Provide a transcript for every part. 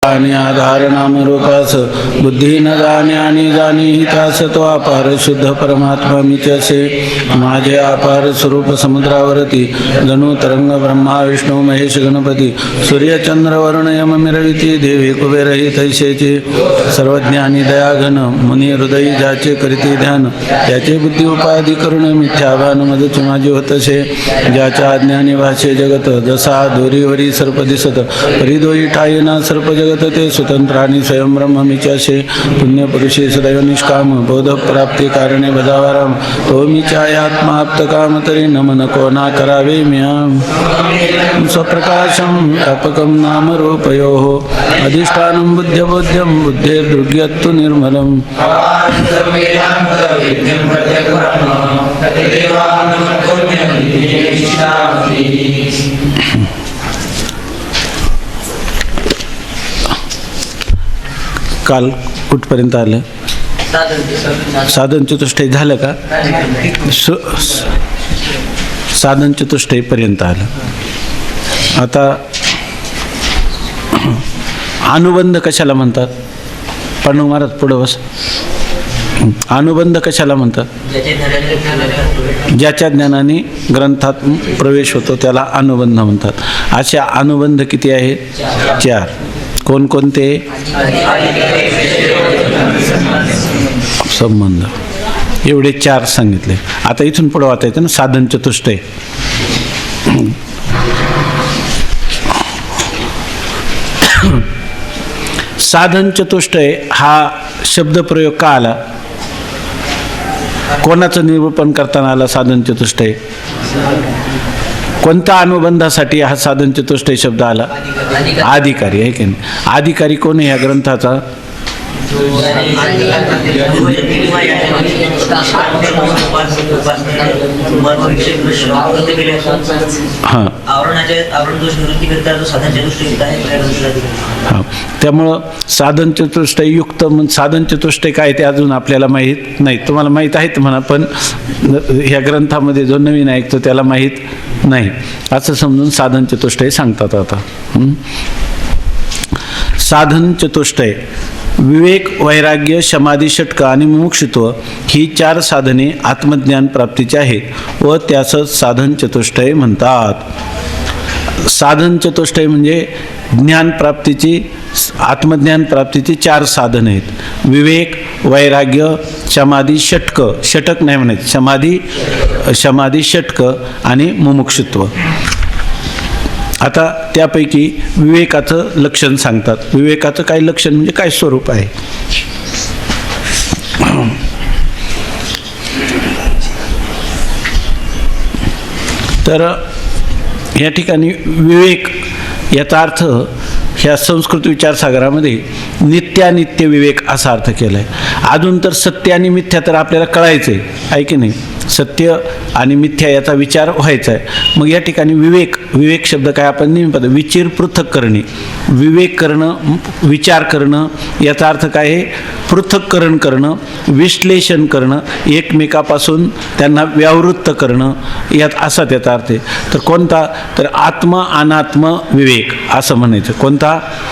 आणि आधार नाम रूपास बुद्धी न जाणे आणि जाणी त्यास तो अपार शुद्ध परमात्मा मीच असे. माझे अपार स्वरूप समुद्रावरती जणू तरंग ब्रह्मा विष्णू महेश गणपती सूर्य चंद्र वरुण यम मिरविती देवी कुबेरही तैसेचे. सर्वज्ञानी दयाघन मुनी हृदयी ज्याचे करीती ध्यान त्याचे बुद्धी उपाधी करून मिथ्याभान मदच माझे होतसे. ज्याच्या अज्ञानी भाषे जगत जसा दोरीवरी सर्प दिसत परिदोई ठाईना सर्प जगत ते स्वतंत्र आणि स्वयं ब्रह्म मीचाशे. पुण्य पुरुषे सदैव निष्काम बोध प्राप्ती कारणे बजावाराम तो मीचाय आत्माप्त काम तरी नमन कोणा करावे म्याम. स्वप्रकाशम व्यापकम नाम रूपयो अधिष्ठानं बुद्ध्यबोध्यं बुद्धेर्दृग्यत्तु निर्मलम्. काल कुठपर्यंत आलं? साधन चतुष्टय झालं का? साधन चतुष्टयपर्यंत आलं. आता अनुबंध कशाला म्हणतात? पण महाराज पुढं बस. अनुबंध कशाला म्हणतात? ज्याच्या ज्ञानाने ग्रंथात प्रवेश होतो त्याला अनुबंध म्हणतात. असे अनुबंध किती आहेत? 4. कोणकोणते? संबंध एवढे 4 सांगितले. आता इथून पुढे वाचायचं ना साधन चतुष्टय. साधन चतुष्टय हा शब्दप्रयोग का आला? कोणाचं निरूपण करताना आला साधन चतुष्टय? कोणत्या अनुबंधासाठी हा साधन चतुष्टय शब्द आला? अधिकारी आहे की नाही? अधिकारी कोण आहे या ग्रंथाचा? हां, त्यामुळं साधन चतुष्टय युक्त. साधन चतुष्टय काय ते अजून आपल्याला माहीत नाही. तुम्हाला माहीत आहेत म्हणा, पण ह्या ग्रंथामध्ये जो नवीन ऐकतो त्याला माहीत नाही असं समजून साधन चतुष्टय सांगतात. आता साधन चतुष्टय विवेक, वैराग्य, समाधी, षटक आणि मुमुक्षुत्व ही 4 साधने आत्मज्ञान प्राप्तीची आहेत व त्यास साधन चतुष्टय म्हणतात. साधन चतुष्टय म्हणजे ज्ञान प्राप्तीची, आत्मज्ञान प्राप्तीची 4 साधने आहेत. विवेक, वैराग्य, समाधी, षटक. षटक नाही म्हणायचं, समाधी, षटक आणि मुमुक्षुत्व. आता त्यापैकी विवेकाचं लक्षण सांगतात. विवेकाचं काय लक्षण म्हणजे काय स्वरूप आहे? तर या ठिकाणी विवेक याचा अर्थ ह्या संस्कृत विचारसागरामध्ये नित्यानित्य विवेक असा अर्थ केला आहे. अजून तर सत्य आणि मिथ्या तर आपल्याला कळायचं आहे की नाही? सत्य आणि मिथ्या याचा विचार व्हायचा आहे. मग या ठिकाणी विवेक शब्द काय आपण नेहमी पाहतो? विचार पृथक करणे. विवेक करणं, विचार करणं याचा अर्थ काय आहे? पृथक्करण करणं, विश्लेषण करणं, एकमेकापासून त्यांना व्यावृत्त करणं, यात असा त्याचा अर्थ आहे. तर कोणता? तर आत्म अनात्म विवेक असं म्हणायचं. कोणता?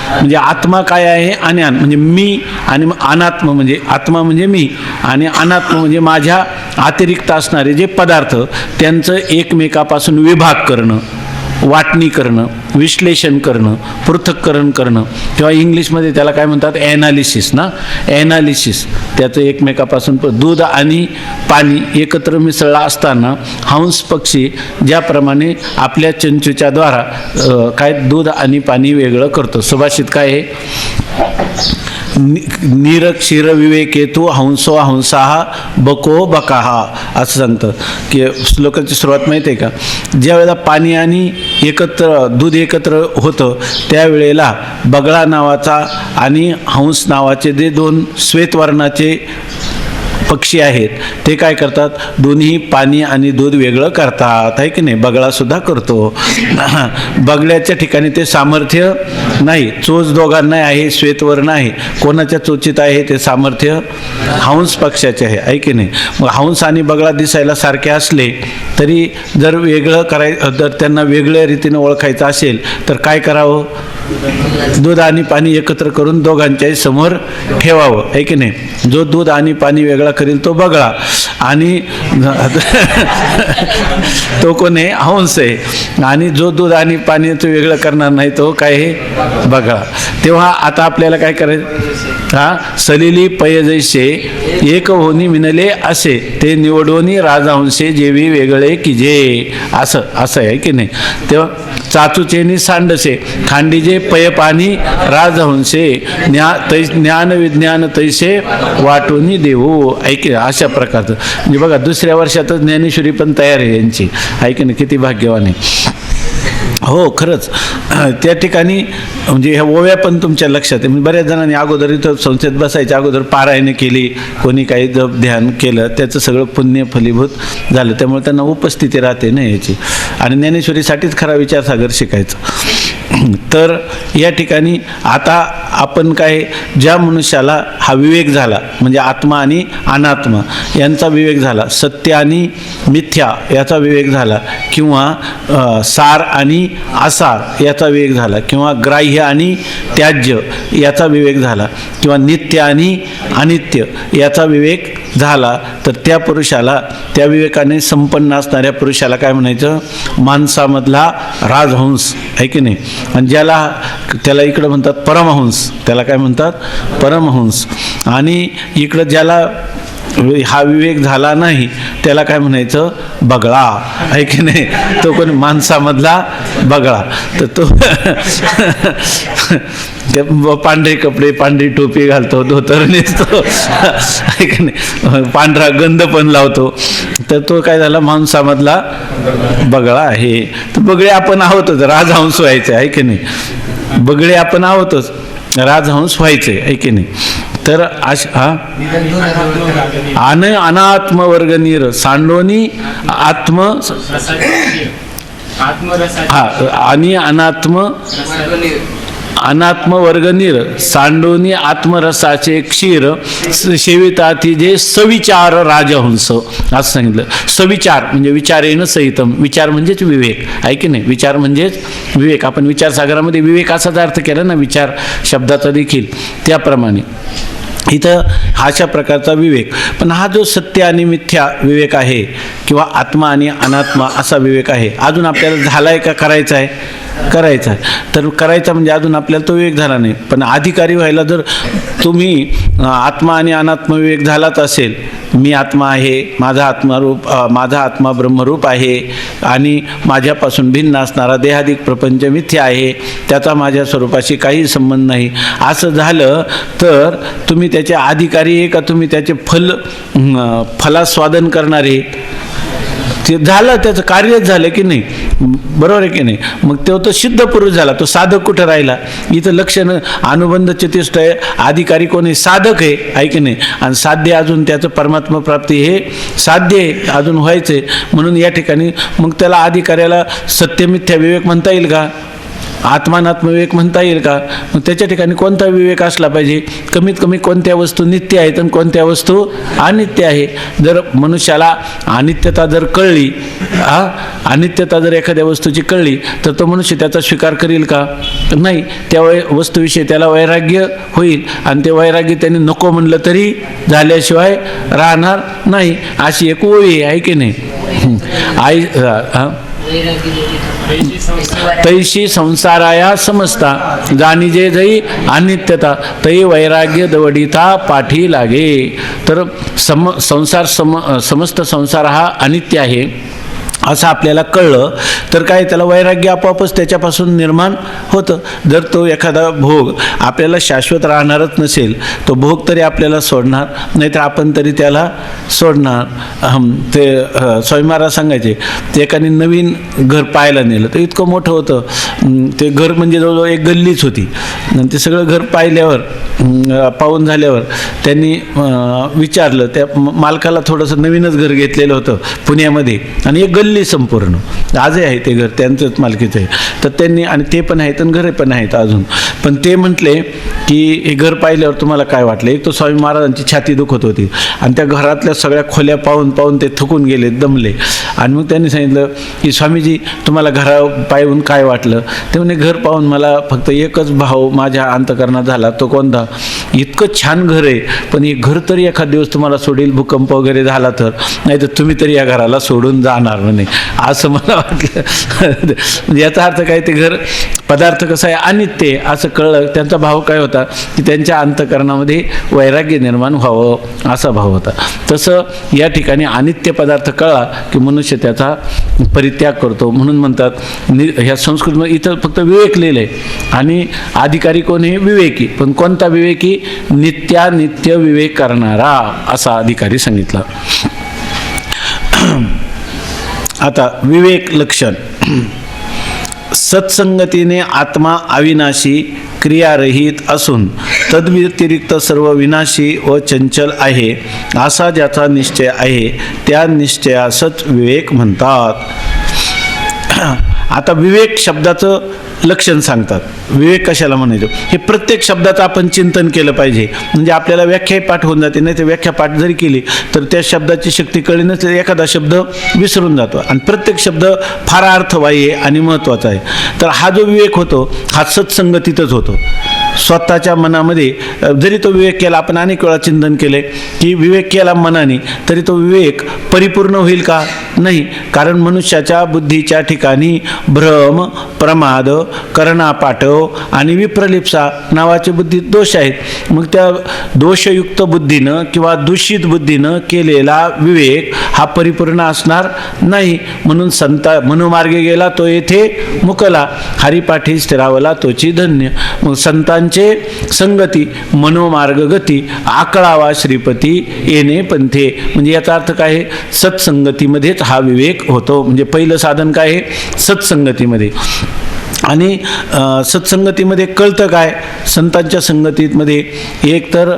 म्हणजे आत्मा काय आहे आणि म्हणजे मी, आणि अनात्म म्हणजे आत्मा म्हणजे मी, आणि अनात्म म्हणजे माझ्या अतिरिक्त असणारे जे पदार्थ त्यांचं एकमेकापासून विभाग करणं, वाटणी करणं, विश्लेषण करणं, पृथक्करण करणं, किंवा इंग्लिशमध्ये त्याला काय म्हणतात? ॲनालिसिस ना. ॲनालिसिस त्याचं एकमेकापासून. दूध आणि पाणी एकत्र मिसळला असताना हंस पक्षी ज्याप्रमाणे आपल्या चंचूच्याद्वारा काय दूध आणि पाणी वेगळं करतो. सुभाषित काय आहे? नीर क्षीर विवेकेतू हंसो हंसाहा बको बकाहा असं सांगतं. की श्लोकाची सुरुवात माहिती आहे का? ज्या वेळेला पाणी आणि दूध एकत्र होतं त्यावेळेला बगळा नावाचा आणि हंस नावाचे जे 2 श्वेतवर्णाचे पक्षी आहेत ते काय करतात? दोन्ही पाणी आणि दूध वेगळं करतात, आहे की नाही? बगळा सुद्धा करतो. बगळ्याच्या ठिकाणी ते सामर्थ्य नाही, चोच दोघांना आहे, श्वेतवर्ण आहे. कोणाच्या चोचीत आहे ते सामर्थ्य? हंस पक्षाचे आहे की नाही? मग हंस आणि बगळा दिसायला सारखे असले तरी जर वेगळं जर त्यांना वेगळ्या रीतीने ओळखायचं असेल तर काय करावं? दूध आणि पाणी एकत्र करून दोघांच्याही समोर ठेवावं, आहे की नाही. जो दूध आणि पाणी वेगळा करेल तो बगळा, आणि तो कोण आहे, हंस आहे. आणि जो दूध आणि पाणी तो वेगळं करणार नाही तो काय आहे, बगळा. तेव्हा आता आपल्याला काय करायचं, सलिली पय जैसे एक होनी मिनले असे, ते निवडोनी राजहंसे जेवी वेगळे की जे, असं आहे की नाही. तेव्हा चाचूचेनी सांडसे खांडीजे पय पाणी राजहंसे, ज्ञान विज्ञान तैसे वाटूनी देऊ, ऐक. अशा प्रकारचं म्हणजे बघा, दुसऱ्या वर्षातच ज्ञानेश्वरी पण तयार आहे यांची, ऐक ना, किती भाग्यवान आहे. हो खरंच त्या ठिकाणी म्हणजे ह्या ओव्या पण तुमच्या लक्षात आहे. बऱ्याच जणांनी अगोदर इथं संस्थेत बसायच्या अगोदर पारायण केली, कोणी काही जप ध्यान केलं, त्याचं सगळं पुण्य फलीभूत झालं. त्यामुळे त्यांना उपस्थिती राहते ना याची. आणि ज्ञानेश्वरीसाठीच खरा विचारसागर शिकायचं. तर या ठिकाणी आता आपण काय, ज्या मनुष्याला हा विवेक झाला म्हणजे आत्मा आणि अनात्मा यांचा विवेक झाला, सत्य आणि मिथ्या याचा विवेक झाला, किंवा सार आणि आसार याचा विवेक झाला, किंवा ग्राह्य आणि त्याज्य याचा विवेक झाला, किंवा नित्य आणि अनित्य याचा विवेक झाला, तर त्या पुरुषाला, त्या विवेकाने संपन्न असणाऱ्या पुरुषाला काय म्हणायचं, माणसामधला राजहंस, आहे की नाही. आणि त्याला इकडं म्हणतात परमहंस, त्याला काय म्हणतात, परमहंस. आणि इकडं ज्याला हा विवेक झाला नाही त्याला काय म्हणायचं, बगळा, आहे की नाही. तो कोण, माणसामधला बगळा. तर तो पांढरे कपडे, पांढरी टोपी घालतो, धोतर नेसतो, आहे की नाही, पांढरा गंध पण लावतो, तर तो काय झाला, माणसामधला बगळा आहे. तर बगळे आपण आहोतच, राजहंस व्हायचे, आहे की नाही. बगळे आपण आहोतच, राजहंस व्हायचे, आहे की नाही. तर अनात्मवर्ग नीर सांडोनी आत्म आणि अनात्मवर्गनीर सांडोनी आत्मरसाचे क्षीर सेविताती जे सविचार राजहंस, असं सांगितलं. सविचार म्हणजे विचारेन सहितम, विचार म्हणजेच विवेक, आहे की नाही. विचार म्हणजेच विवेक. आपण विचारसागरामध्ये विवेक असाच अर्थ केला ना, विचार शब्दाचा देखील, त्याप्रमाणे इथं अशा प्रकारचा विवेक. पण हा जो सत्य आणि मिथ्या विवेक आहे, किंवा आत्मा आणि अनात्मा असा विवेक आहे, अजून आपल्याला झालाय का, करायचा आहे, करायचा आहे. तर करायचा म्हणजे अजून आपल्याला तो विवेक झाला नाही. पण अधिकारी व्हायला जर तुम्ही आत्मा आणि अनात्म विवेक झालाच असेल, मी आत्मा आहे, माझा आत्मा ब्रह्मरूप आहे, आणि माझ्यापासून भिन्न असणारा देहादिक प्रपंच मिथ्या आहे, त्याचा माझ्या स्वरूपाशी काही संबंध नाही, असं झालं तर तुम्ही त्याचे अधिकारी आहे का, तुम्ही त्याचे फलास्वादन करणारे, ते झालं, त्याचं कार्यच झालं की नाही, बरोबर आहे की नाही. मग तो सिद्ध पुरुष झाला, तो साधक कुठं राहिला. इथं लक्षणं अनुबंध चतुष्ट आहे, अधिकारी कोणी, साधक आहे की नाही. आणि साध्य अजून त्याचं परमात्मा प्राप्ती हे साध्य आहे, अजून व्हायचं. म्हणून या ठिकाणी मग त्याला अधिकाऱ्याला सत्यमिथ्या विवेक म्हणता येईल का, आत्मानात्म विवेक म्हणता येईल का. मग त्याच्या ठिकाणी कोणता विवेक असला पाहिजे, कमीत कमी कोणत्या वस्तू नित्य आहेत आणि कोणत्या वस्तू अनित्य आहे. जर मनुष्याला अनित्यता जर कळली, अनित्यता जर एखाद्या वस्तूची कळली, तर तो मनुष्य त्याचा स्वीकार करेल का, नाही. त्या वस्तूविषयी त्याला वैराग्य होईल, आणि ते वैराग्य त्याने नको म्हणलं तरी झाल्याशिवाय राहणार नाही. अशी एक ओळी आहे की नाही. तैशी संसाराया समजता जाणीजे जई अनित्यता तै वैराग्य दवडिता पाठी लागे. तर समस्त संसार हा अनित्य आहे असं आपल्याला कळलं तर काय, त्याला वैराग्य आपोआपच त्याच्यापासून निर्माण होतं. जर तो एखादा भोग आपल्याला शाश्वत राहणारच नसेल, तो भोग तरी आपल्याला सोडणार, नाहीतर आपण तरी त्याला सोडणार. ते स्वामी महाराज सांगायचे, ते एकाने नवीन घर पाहायला नेलं, तर इतकं मोठं होतं ते घर, म्हणजे जवळजवळ एक गल्लीच होती. आणि ते सगळं घर पाहून झाल्यावर त्यांनी विचारलं, त्या मालकाला थोडंसं नवीनच घर घेतलेलं होतं पुण्यामध्ये, आणि एक गल्ली फुल्ली संपूर्ण आजही आहे ते घर, त्यांचंच मालकीचं आहे. तर त्यांनी, आणि ते पण आहेत आणि घरे पण आहेत अजून. पण ते म्हटले की हे घर पाहिल्यावर तुम्हाला काय वाटलं? एक तर स्वामी महाराजांची छाती दुखत होती आणि त्या घरातल्या सगळ्या खोल्या पाहून पाहून ते थकून गेले, दमले. आणि मग त्यांनी सांगितलं की स्वामीजी तुम्हाला घरा पाहून काय वाटलं? ते म्हणे घर पाहून मला फक्त एकच भाव माझ्या अंतःकरणात झाला. तो कोणता? इतकं छान घर आहे, पण हे घर तरी एखाद दिवस तुम्हाला सोडेल, भूकंप वगैरे झाला तर, नाही तर तुम्ही तरी या घराला सोडून जाणार म्हणे, असं मला वाटलं. म्हणजे याचा अर्थ काय, ते घर पदार्थ कसा आहे अनित्य असं कळलं. त्यांचा भाव काय होता की त्यांच्या अंतःकरणामध्ये वैराग्य निर्माण व्हावं असा भाव होता. तसं या ठिकाणी अनित्य पदार्थ कळला की मनुष्य त्याचा परित्याग करतो. म्हणून म्हणतात ह्या संस्कृतमध्ये इथं फक्त विवेक लिहिलं आहे, आणि अधिकारी कोण आहे? विवेकी. पण कोणता विवेकी? नित्यानित्य विवेक करणारा असा अधिकारी सांगितला. आता विवेक लक्षण. सत्संगतीने आत्मा अविनाशी क्रियारहित असून तद्व्यतिरिक्त सर्व विनाशी व चंचल आहे असा ज्याचा निश्चय आहे त्या निश्चयासच विवेक म्हणतात. आता विवेक शब्दाचं लक्षण सांगतात. विवेक कशाला म्हणायचं हे प्रत्येक शब्दाचं आपण चिंतन केलं पाहिजे, म्हणजे आपल्याला व्याख्याही पाठ होऊन जाते. नाही तर व्याख्या पाठ जरी केली तर त्या शब्दाची शक्ती कळली नसली एखादा शब्द विसरून जातो, आणि प्रत्येक शब्द फार अर्थवाही आहे आणि महत्त्वाचा आहे. तर हा जो विवेक होतो हा सत्संगतीतच होतो. स्वतःच्या मनामध्ये जरी तो विवेक केला, आपण अनेक वेळा चिंतन केले की विवेक केला मनाने, तरी तो विवेक परिपूर्ण होईल का? नाही. कारण मनुष्याच्या बुद्धीच्या ठिकाणी भ्रम, प्रमाद, करणापाठव आणि विप्रलिप्सा नावाचे बुद्धीत दोष आहेत. मग त्या दोषयुक्त बुद्धीनं किंवा दूषित बुद्धीनं केलेला विवेक हा परिपूर्ण असणार नाही. म्हणून संता मनोमार्गे गेला तो येथे मुकला, हरिपाठी स्थिरावला तोची धन्य. मग संतांचे संगती मनोमार्ग गती, आकळावा श्रीपती येणे पंथे. म्हणजे याचा अर्थ काय आहे? सत्संगतीमध्येच हा विवेक होतो. म्हणजे पहिलं साधन काय आहे? सत्संगतीमध्ये. आणि सत्संगतीमध्ये कळतं काय? संतांच्या संगतीमध्ये एक तर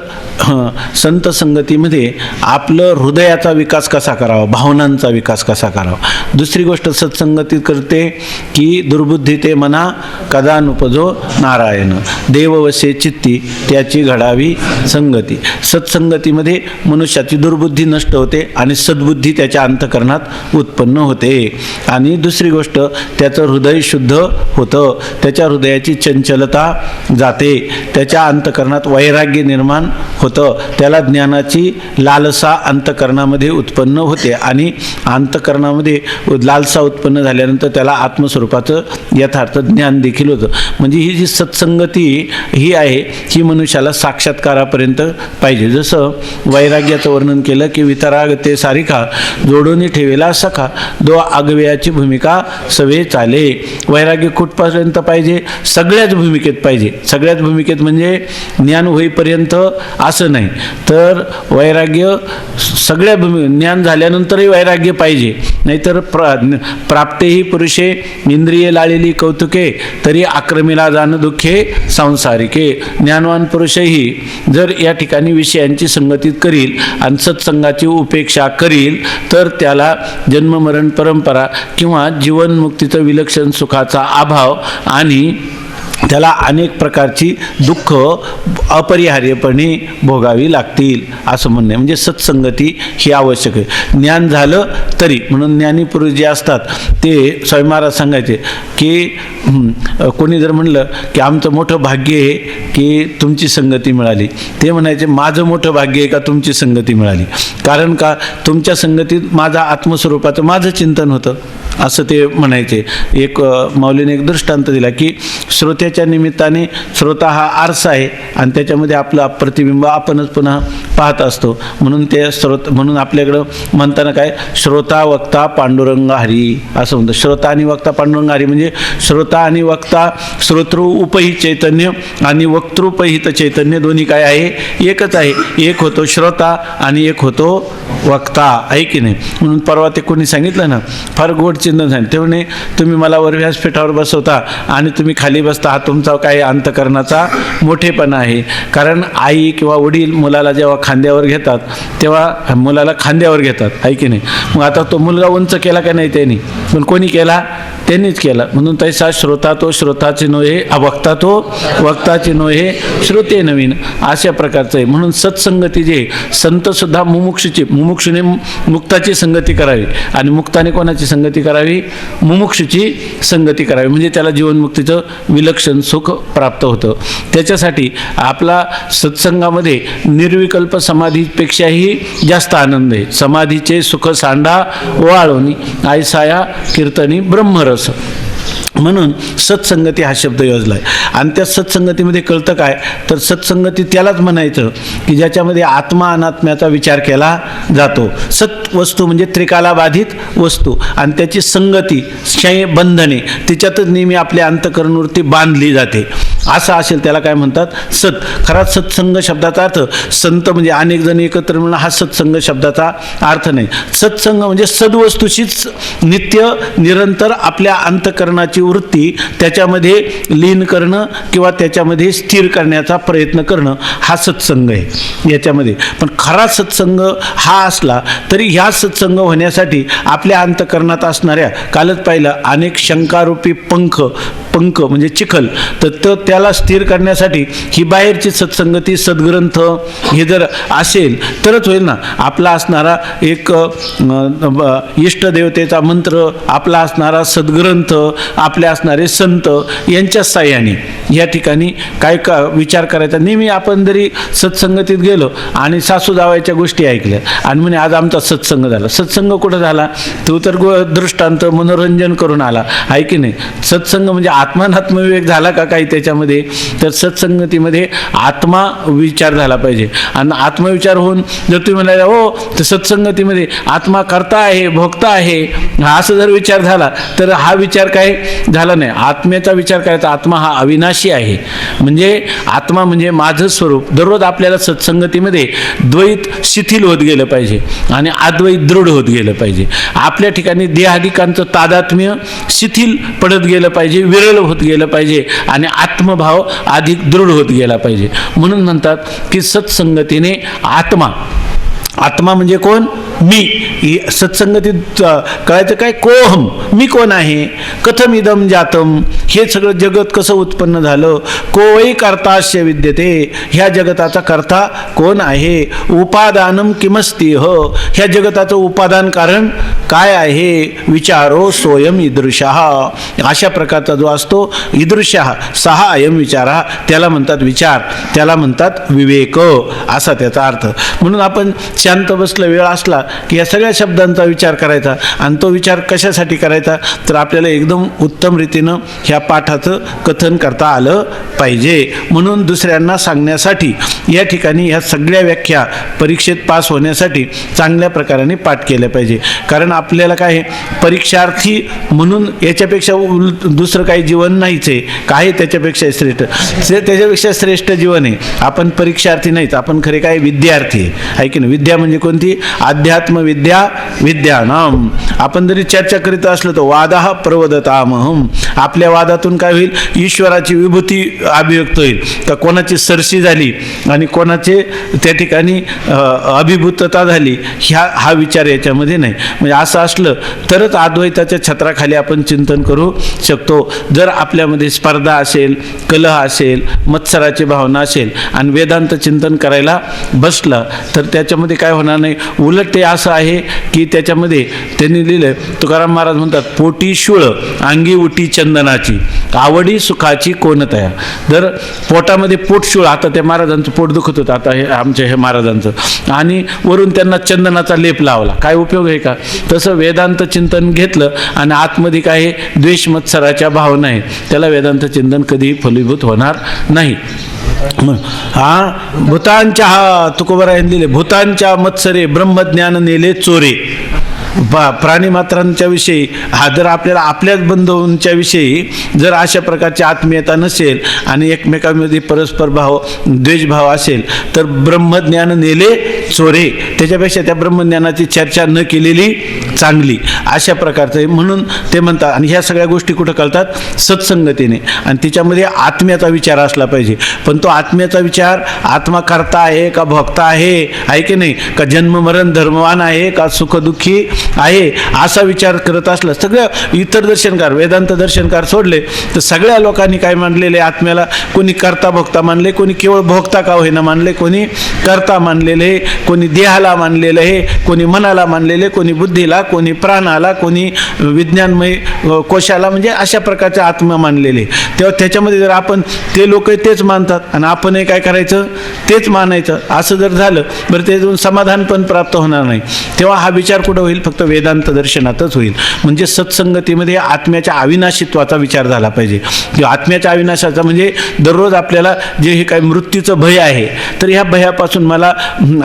संत संगतीमध्ये आपलं हृदयाचा विकास कसा करावा, भावनांचा विकास कसा करावा. दुसरी गोष्ट सत्संगतीत करते की दुर्बुद्धी ते मना कदानुपजो नारायण, देववसे चित्ती त्याची घडावी संगती. सत्संगतीमध्ये मनुष्याची दुर्बुद्धी नष्ट होते आणि सद्बुद्धी त्याच्या अंतःकरणात उत्पन्न होते. आणि दुसरी गोष्ट त्याचं हृदय शुद्ध होतं, त्याच्या हृदयाची चंचलता जाते, त्याच्या अंतःकरणात वैराग्य निर्माण होतं, त्याला ज्ञानाची लालसा अंतःकरणामध्ये उत्पन्न होते, आणि अंतःकरणामध्ये लालसा उत्पन्न झाल्यानंतर त्याला आत्मस्वरूपाचं यथार्थ ज्ञान देखील होतं. म्हणजे ही जी सत्संगती ही आहे ही मनुष्याला साक्षात्कारापर्यंत पाहिजे. जसं वैराग्याचं वर्णन केलं की वितरागते सारिखा जोडून ठेवेला सखा, दो आगव्याची भूमिका सवे चाले. वैराग्य कुठपर्यंत पाहिजे? सगळ्याच भूमिकेत पाहिजे. सगळ्याच भूमिकेत म्हणजे ज्ञान होईपर्यंत असं नाही, तर वैराग्य सगळ्या ज्ञान झाल्यानंतरही वैराग्य पाहिजे. नाहीतर प्राप्तेही पुरुषे इंद्रिये लाळलेली कौतुके तरी आक्रमीला जाण दुःखे सांसारिके. ज्ञानवान पुरुषही जर या ठिकाणी विषयांची संगतीत करील आणि सत्संगाची उपेक्षा करील तर त्याला जन्ममरण परंपरा किंवा जीवनमुक्तीचं विलक्षण सुखाचा अभाव आणि त्याला अनेक प्रकारची दुःख अपरिहार्यपणे भोगावी लागतील असं म्हणणं आहे. म्हणजे सत्संगती ही आवश्यक आहे. ज्ञान झालं तरी, म्हणून ज्ञानी पुरुष जे असतात ते स्वामी महाराज सांगायचे की कोणी जर म्हणलं की आमचं मोठं भाग्य आहे की तुमची संगती मिळाली, ते म्हणायचे माझं मोठं भाग्य आहे का तुमची संगती मिळाली. कारण का? तुमच्या संगतीत माझा आत्मस्वरूपाचं माझं चिंतन होतं असं ते म्हणायचे. एक माऊलीने एक दृष्टांत दिला की श्रोत्याच्या निमित्ताने श्रोता हा आरसा आहे आणि त्याच्यामध्ये आपलं प्रतिबिंब आपणच पुन्हा पाहत असतो. म्हणून ते म्हणून आपल्याकडं म्हणताना काय, श्रोता वक्ता पांडुरंग हरी असं म्हणतं. श्रोता आणि वक्ता पांडुरंग हरी म्हणजे श्रोता आणि वक्ता, श्रोतृ उपहित चैतन्य आणि वक्तृपहित चैतन्य दोन्ही काय आहे? एकच आहे. एक होतो श्रोता आणि एक होतो वक्ता, आहे की नाही. म्हणून परवा ते कोणी सांगितलं ना, फार गोड चिंतन सांगितलं. ते म्हणे तुम्ही मला वर व्यासपीठावर बसवता आणि तुम्ही खाली बसता, हा तुमचा काही अंतकरणाचा मोठेपणा आहे. कारण आई किंवा वडील मुलाला जेव्हा खांद्यावर घेतात तेव्हा मुलाला खांद्यावर घेतात, आहे की नाही. मग आता तो मुलगा उंच केला का नाही त्यांनी, पण कोणी केला, त्यांनीच केला. म्हणून तैसा श्रोता तो श्रोताचे नोहे, वक्ता तो वक्ताचे नोहे, श्रोते नवीन, अशा प्रकारचं आहे. म्हणून सत्संगती जे संतसुद्धा मुमुक्षुने मुक्ताची संगती करावी आणि मुक्ताने कोणाची संगती करावी, मुमुक्षुची संगती करावी, म्हणजे त्याला जीवनमुक्तीचं विलक्षण सुख प्राप्त होतं. त्याच्यासाठी आपला सत्संगामध्ये निर्विकल्प समाधीपेक्षाही जास्त आनंद आहे. समाधीचे सुख सांडा वाळोनी आयसाया कीर्तनी ब्रह्मरस. म्हणून सत्संगती हा शब्द योजला आहे. आणि त्या सत्संगतीमध्ये कळतं काय, तर सत्संगती त्यालाच म्हणायचं की ज्याच्यामध्ये आत्मा अनात्म्याचा विचार केला जातो. सत वस्तू म्हणजे त्रिकालाबाधित वस्तू आणि त्याची संगती क्षय बंधने तिच्यातच नेहमी आपल्या अंतःकरणवृत्ती बांधली जाते. असं असेल त्याला काय म्हणतात, सत. खरा सत्संग शब्दाचा अर्थ संत म्हणजे अनेक जण एकत्र मिळणं, हा सत्संग शब्दाचा अर्थ नाही. सत्संग म्हणजे सद्वस्तूशीच नित्य निरंतर आपल्या अंतःकरणाची वृत्ती त्याच्यामध्ये लीन करणं किंवा त्याच्यामध्ये स्थिर करण्याचा प्रयत्न करणं, हा सत्संग आहे याच्यामध्ये. पण खरा सत्संग हा असला तरी ह्या सत्संग होण्यासाठी आपल्या अंतःकरणात असणाऱ्या, कालच पाहिलं, अनेक शंकारूपी पंख म्हणजे चिखल, तर त्याला स्थिर करण्यासाठी ही बाहेरची सत्संगती, सद्ग्रंथ हे जर असेल तरच होईल ना. आपला असणारा एक इष्टदेवतेचा मंत्र, आपला असणारा सद्ग्रंथ, आपले असणारे संत यांच्या साह्याने या ठिकाणी काय विचार करायचा. नेहमी आपण जरी सत्संगतीत गेलो आणि सासू जावायच्या गोष्टी ऐकल्या आणि म्हणे आज आमचा सत्संग झाला. सत्संग कुठं झाला, तो तर दृष्टांत मनोरंजन करून आला, आहे की नाही. सत्संग म्हणजे आत्मानात्मविवेक झाला का काही त्याच्यामध्ये, तर सत्संगतीमध्ये आत्मा विचार झाला पाहिजे. आणि आत्मविचार होऊन जर तुम्ही म्हणाला हो तर सत्संगतीमध्ये आत्मा करता आहे, भोगता आहे, असं जर विचार झाला तर हा विचार काय झाला नाही. आत्म्याचा विचार करायचा. आत्मा हा अविनाशी आहे, म्हणजे आत्मा म्हणजे माझं स्वरूप. दररोज आपल्याला सत्संगतीमध्ये द्वैत शिथिल होत गेलं पाहिजे आणि अद्वैत दृढ होत गेलं पाहिजे. आपल्या ठिकाणी देहाधिकांचं तादात्म्य शिथिल पडत गेलं पाहिजे, विरळ होत गेलं पाहिजे आणि आत्मभाव अधिक दृढ होत गेला पाहिजे. म्हणून म्हणतात की सत्संगतीने आत्मा म्हणजे कोण, मी. सत्संगतीत कळायचं काय, कोहम, मी कोण आहे, कथम इदम जातम, हे सगळं जगत कसं उत्पन्न झालं, कोई कर्तास्य विद्यते, ह्या जगताचा कर्ता कोण आहे, उपादानम किमस्ति, ह्या जगताचं उपादान कारण काय आहे, विचारो सोयम ईदृशः, अशा प्रकारचा जो असतो ईदृशः सहा अयम विचारा, त्याला म्हणतात विचार, त्याला म्हणतात विवेक, असा त्याचा अर्थ. म्हणून आपण शांत बसलं, वेळ असला की या सगळ्या शब्दांचा विचार करायचा. आणि तो विचार कशासाठी करायचा, तर आपल्याला एकदम उत्तम रीतीनं ह्या पाठाचं कथन करता आलं पाहिजे. म्हणून दुसऱ्यांना सांगण्यासाठी या ठिकाणी ह्या सगळ्या व्याख्या परीक्षेत पास होण्यासाठी चांगल्या प्रकाराने पाठ केल्या पाहिजे. कारण आपल्याला काय परीक्षार्थी म्हणून याच्यापेक्षा दुसरं काही जीवन नाहीच आहे, काय त्याच्यापेक्षा श्रेष्ठ, त्याच्यापेक्षा श्रेष्ठ जीवन आहे. आपण परीक्षार्थी नाहीच, आपण खरे काय विद्यार्थी आहे की नाही. विद्या म्हणजे कोणती, अध्यात्म विद्या विद्यानाम. आपण जरी चर्चा करीत असलो तर वादाह प्रवदतामहम, आपल्या वादातून काय होईल, ईश्वराची विभूती अभिव्यक्त होईल. तर कोणाची सरशी झाली आणि कोणाचे त्या ठिकाणी अभिभूतता झाली, हा विचार याच्यामध्ये नाही. म्हणजे असं असलं तरच अद्वैताच्या छत्राखाली आपण चिंतन करू शकतो. जर आपल्यामध्ये स्पर्धा असेल, कलह असेल, मत्सराची भावना असेल आणि वेदांत चिंतन करायला बसला तर त्याच्यामध्ये काय होणार नाही. उलट ते असं आहे की त्याच्यामध्ये त्यांनी लिहिलं, तुकाराम महाराज म्हणतात, पोटी शूळ अंगी उटी चंदनाची, आवडी सुखाची कोणतया. जर पोटामध्ये पोटशूळ, आता त्या महाराजांचं पोट दुखत होतं, आता हे आमच्या हे महाराजांचं, आणि वरून त्यांना चंदनाचा लेप लावला, काय उपयोग आहे का. तसं वेदांत चिंतन घेतलं आणि आतमध्ये काय द्वेष मत्सराच्या भावना आहे, त्याला वेदांत चिंतन कधीही फलीभूत होणार नाही. भूतांच्या, तुकोबरायांनी लिहिले, भूतांच्या मत्सरे ब्रह्मज्ञान नेले चोरे. प्राणी मात्रांच्या विषयी जर आपल्याला आपल्याच बंधूंच्या विषयी जर अशा प्रकारची आत्मीयता नसेल आणि एकमेकांमध्ये परस्पर भाव द्वेषभाव असेल तर ब्रह्मज्ञान नेले चोरे. त्याच्यापेक्षा त्या ब्रह्मज्ञानाची चर्चा न केलेली चांगली अशा प्रकारचं आहे. म्हणून ते म्हणतात. आणि ह्या सगळ्या गोष्टी कुठं कळतात? सत्संगतीने. आणि तिच्यामध्ये आत्म्याचा विचार असला पाहिजे. पण तो आत्म्याचा विचार आत्मा करता आहे का भोगता आहे की नाही, का जन्म मरण धर्मवान आहे का सुखदुःखी आहे, असा विचार करत असला. सगळं इतर दर्शनकार, वेदांत दर्शनकार सोडले तर सगळ्या लोकांनी काय मानलेले आत्म्याला? कोणी करता भोगता मानले, कोणी केवळ भोगता का होईना मानले, कोणी करता मानलेले, कोणी देहाला मानलेलं आहे, कोणी मनाला मानलेले, कोणी बुद्धीला, कोणी प्राणाला, कोणी विज्ञानमय कोशाला, म्हणजे अशा प्रकारचे आत्मा मानलेले. तेव्हा त्याच्यामध्ये जर आपण ते लोक तेच मानतात आणि आपणही काय करायचं? तेच मानायचं. असं जर झालं बरं त्यातून समाधान पण प्राप्त होणार नाही. तेव्हा हा विचार कुठं होईल? फक्त वेदांत दर्शनातच होईल. म्हणजे सत्संगतीमध्ये आत्म्याच्या अविनाशित्वाचा विचार झाला पाहिजे. किंवा आत्म्याच्या अविनाशाचा म्हणजे दररोज आपल्याला जे हे काय मृत्यूचं भय आहे, तर ह्या भयापासून मला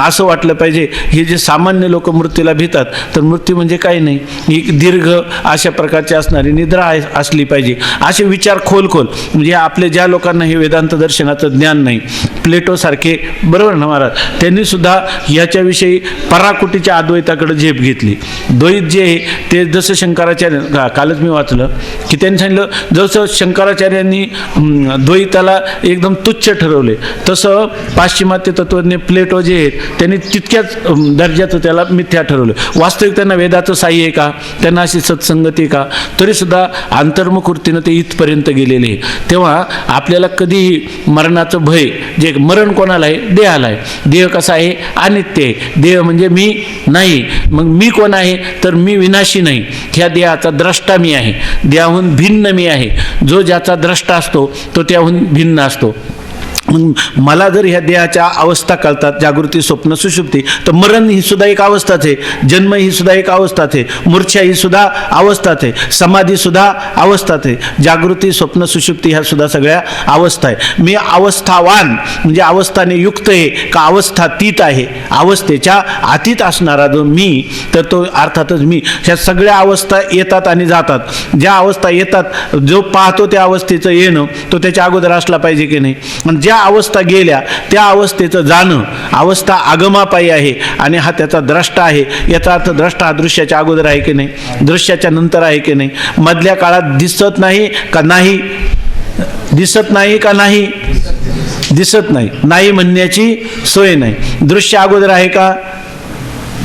असं वाटलं पाहिजे, हे जे सामान्य लोक मृत्यूला भीतात, तर मृत्यू म्हणजे काही नाही, ही दीर्घ अशा प्रकारची असणारी निद्रा असली पाहिजे. असे विचार खोल म्हणजे आपले ज्या लोकांना हे वेदांत दर्शनाचं ज्ञान नाही, प्लेटोसारखे, बरोबर ना महाराज, त्यांनी सुद्धा याच्याविषयी पराकुटीच्या अद्वैताकडे झेप घेतली. द्वैत जे आहे ते जसं शंकराचार्य, कालच मी वाचलं की त्यांनी सांगितलं जसं शंकराचार्यांनी द्वैताला एकदम तुच्छ ठरवले, तसं पाश्चिमात्य तत्त्वज्ञ प्लेटो जे आहेत त्यांनी तितक्याच दर्जाचं त्याला मिथ्या ठरवलं. वास्तविक त्यांना वेदाचं साह्य आहे का? त्यांना अशी सत्संगती का? तरीसुद्धा अंतर्मुख वृत्तीनं ते इथपर्यंत गेलेले आहे. तेव्हा आपल्याला कधीही मरणाचं भय, जे मरण कोणाला आहे? देहाला आहे. देह कसा आहे? अनित्य आहे. देह म्हणजे मी नाही. मग मी कोण आहे? तर मी विनाशी नाही. ह्या देहाचा द्रष्टा मी आहे. देहाहून भिन्न मी आहे. जो ज्याचा द्रष्टा असतो तो त्याहून भिन्न असतो. मला जर ह्या देहाच्या अवस्था कळतात, जागृती, स्वप्न, सुषुप्ती, तर मरण ही सुद्धा एक अवस्थाच आहे, जन्म ही सुद्धा एक अवस्थाच आहे, मूर्छा ही सुद्धा अवस्थाच आहे, समाधी सुद्धा अवस्थाच आहे, जागृती, स्वप्न, सुषुप्ती ह्या सुद्धा सगळ्या अवस्था आहे. मी अवस्थावान म्हणजे अवस्थाने युक्त आहे का अवस्थातीत आहे? अवस्थेच्या अतीत असणारा जो मी, तर तो अर्थातच मी. ह्या सगळ्या अवस्था येतात आणि जातात. ज्या अवस्था येतात, जो पाहतो त्या अवस्थेचं येणं तो त्याच्या अगोदर असला पाहिजे की नाही? आणि ज्या अवस्था गेल्या त्या अवस्थेचं जाणं, अवस्था आगमापायी आहे आणि हा त्याचा द्रष्टा आहे. याचा अर्थ द्रष्टा हा दृश्याच्या अगोदर आहे की नाही, दृश्याच्या नंतर आहे की नाही, मधल्या काळात दिसत नाही का नाही, दिसत नाही का नाही, दिसत नाही, नाही म्हणण्याची सोय नाही. दृश्य अगोदर आहे का?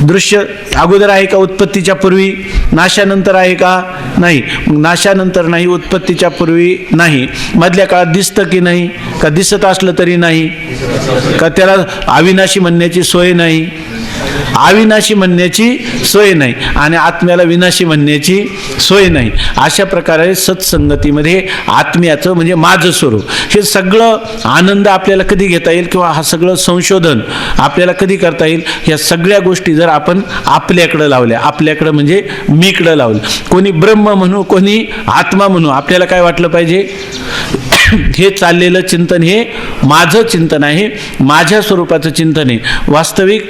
दृश्य अगोदर आहे का उत्पत्तीच्या पूर्वी? नाशानंतर आहे का? नाही. मग नाशानंतर नाही, उत्पत्तीच्या पूर्वी नाही. मधल्या काळात दिसतं की नाही? का दिसत असलं तरी नाही? का त्याला अविनाशी म्हणण्याची सोय नाही? अविनाशी म्हणण्याची सोय नाही आणि आत्म्याला विनाशी म्हणण्याची सोय नाही. अशा प्रकारे सत्संगतीमध्ये आत्म्याचं म्हणजे माझं स्वरूप, हे सगळं आनंद आपल्याला कधी घेता येईल किंवा हा सगळं संशोधन आपल्याला कधी करता येईल? ह्या सगळ्या गोष्टी जर आपण आपल्याकडं लावल्या, आपल्याकडं म्हणजे मीकडं लावलं. कोणी ब्रह्म म्हणू, कोणी आत्मा म्हणू, आपल्याला काय वाटलं पाहिजे? हे चाललेलं चिंतन हे माझं चिंतन आहे, माझ्या स्वरूपाचं चिंतन आहे. वास्तविक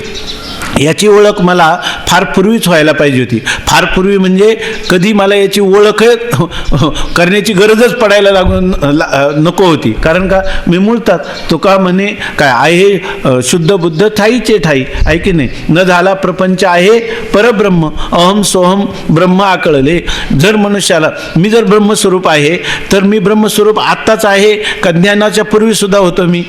याची ओळख मला फार पूर्वीच व्हायला पाहिजे होती. फार पूर्वी म्हणजे कधी मला याची ओळख करण्याची गरजच पडायला नको होती. कारण का? मी मूळतात तुका म्हणे काय आहे, शुद्ध बुद्ध ठाईचे ठाई आहे की नाही, न झाला प्रपंच आहे परब्रह्म, अहम सोहम ब्रह्म आकळले. जर मनुष्याला मी जर ब्रह्मस्वरूप आहे तर मी ब्रह्मस्वरूप आत्ताच आहे का ज्ञानाच्या पूर्वी सुद्धा होतो? मी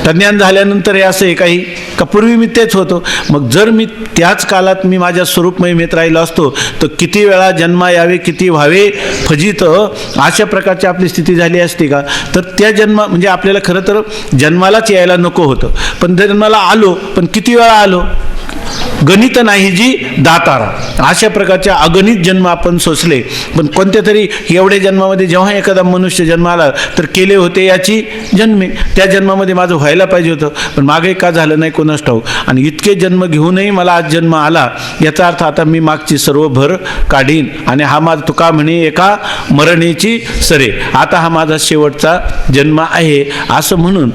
ज्ञान झाल्यानंतर हे असं आहे काही का पूर्वी मी तेच होतो? मग जर मी त्याच काळात मी माझ्या स्वरूप महिमेत राहिलो असतो तर किती वेळा जन्मा यावे, किती व्हावे फजित, अशा प्रकारची आपली स्थिती झाली असती का? तर त्या जन्म म्हणजे आपल्याला खरं तर जन्मालाच यायला नको होतं, पण जन्माला आलो, पण किती वेळा आलो? गणित नाही जी दातारा. अशा प्रकारच्या अगणित जन्म आपण सोसले, पण कोणत्या तरी एवढ्या जन्मामध्ये जेव्हा एखादा मनुष्य जन्माला तर केले होते याची जन्मे. त्या जन्मामध्ये माझं व्हायला पाहिजे होतं, पण मागे का झालं नाही कोणास ठाऊक. आणि इतके जन्म घेऊनही मला आज जन्म आला, याचा अर्थ आता मी मागची सर्व भर काढीन आणि हा माझा तुका म्हणे एका मरणेची सरे, आता हा माझा शेवटचा जन्म आहे असं म्हणून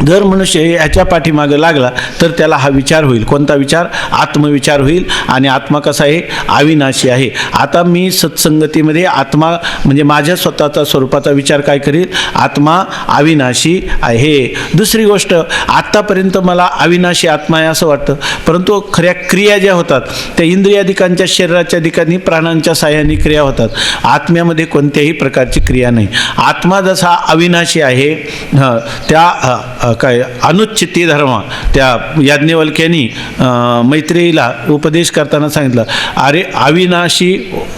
जर मनुष्य याच्या पाठीमागे लागला तर त्याला हा विचार होईल. कोणता विचार? आत्मविचार होईल. आणि आत्मा कसा आहे? अविनाशी आहे. आता मी सत्संगतीमध्ये आत्मा म्हणजे माझ्या स्वतःचा स्वरूपाचा विचार काय करील? आत्मा अविनाशी आहे. दुसरी गोष्ट, आत्तापर्यंत मला अविनाशी आत्मा आहे असं वाटतं, परंतु खऱ्या क्रिया ज्या होतात त्या इंद्रियाधिकांच्या शरीराच्या ठिकाणी प्राणांच्या साह्याने क्रिया होतात. आत्म्यामध्ये कोणत्याही प्रकारची क्रिया नाही. आत्मा जसा अविनाशी आहे, त्या काय अनुच्छित्ती धर्म त्या याज्ञवल्क्यांनी मैत्रेयीला उपदेश करताना सांगितलं, अरे अविनाशी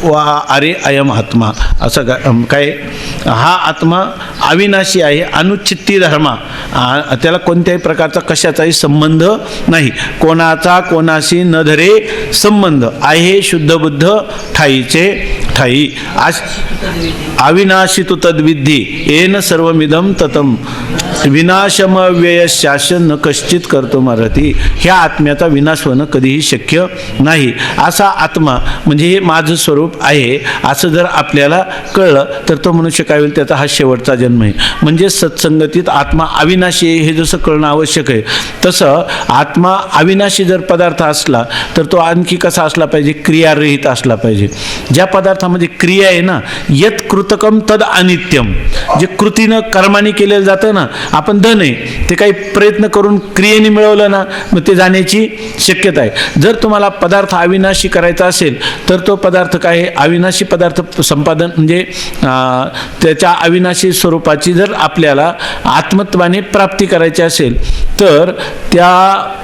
वा अरे अयम आत्मा. असं काय? हा आत्मा अविनाशी आहे, अनुच्छित्ती धर्म, त्याला कोणत्याही प्रकारचा कशाचाही संबंध नाही. कोणाशी न धरे संबंध आहे. शुद्ध बुद्ध ठाईचे ठाई. अविनाशी तु तद्विद्धी येन सर्वमिदं ततम विनाशम व्यय शासन न कश्चित करतो मरती. ह्या आत्म्याचा विनाश होणं कधीही शक्य नाही. असा आत्मा म्हणजे हे माझं स्वरूप आहे असं जर आपल्याला कळलं तर तो मनुष्य काय होईल? त्याचा हा शेवटचा जन्म आहे. म्हणजे सत्संगतीत आत्मा अविनाशी आहे हे जसं कळणं आवश्यक आहे, तसं आत्मा अविनाशी जर पदार्थ असला तर तो आणखी कसा असला पाहिजे? क्रियारहित असला पाहिजे. ज्या पदार्थामध्ये क्रिया आहे ना, यत कृतकम तद अनित्यम, जे कृतीनं कर्माने केलेलं जातं ना, आपण धन आहे ते काही प्रयत्न करून क्रियेने मिळवलं ना, मग ते जाण्याची शक्यता आहे. जर तुम्हाला पदार्थ अविनाशी करायचा असेल तर तो पदार्थ काय आहे? अविनाशी पदार्थ संपादन म्हणजे त्याच्या अविनाशी स्वरूपाची जर आपल्याला आत्मत्वाने प्राप्ती करायची असेल तर त्या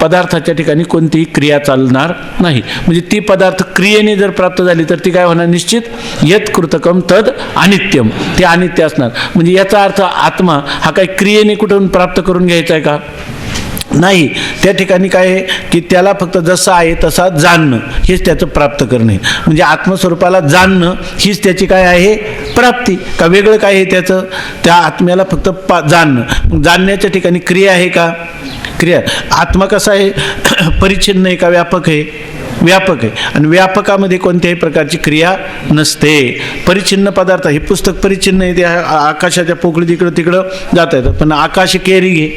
पदार्थाच्या ठिकाणी कोणतीही क्रिया चालणार नाही. म्हणजे ती पदार्थ क्रियेने जर प्राप्त झाली तर ती काय होणार? निश्चित यत कृतकम तद अनित्यम, ते अनित्य असणार. म्हणजे याचा अर्थ आत्मा हा काही क्रियेने कुठून प्राप्त करून घ्यायचा आहे का? नाही. त्या ठिकाणी काय आहे की त्याला फक्त जसं आहे तसा जाणणं हेच त्याचं प्राप्त करणे. म्हणजे आत्मस्वरूपाला जाणणं हीच त्याची काय आहे? प्राप्ती. का वेगळं काय आहे त्याचं? त्या आत्म्याला फक्त जाणणं. जाणण्याच्या ठिकाणी क्रिया आहे का? क्रिया. आत्मा कसा आहे? परिच्छिन्न आहे का व्यापक आहे? व्यापक आहे. आणि व्यापकामध्ये कोणत्याही प्रकारची क्रिया नसते. परिच्छिन्न पदार्थ, हे पुस्तक परिच्छिन्न आहे, ते आकाशाच्या पोकळीत इकडं तिकडं जाता येतं, पण आकाश केरी घे,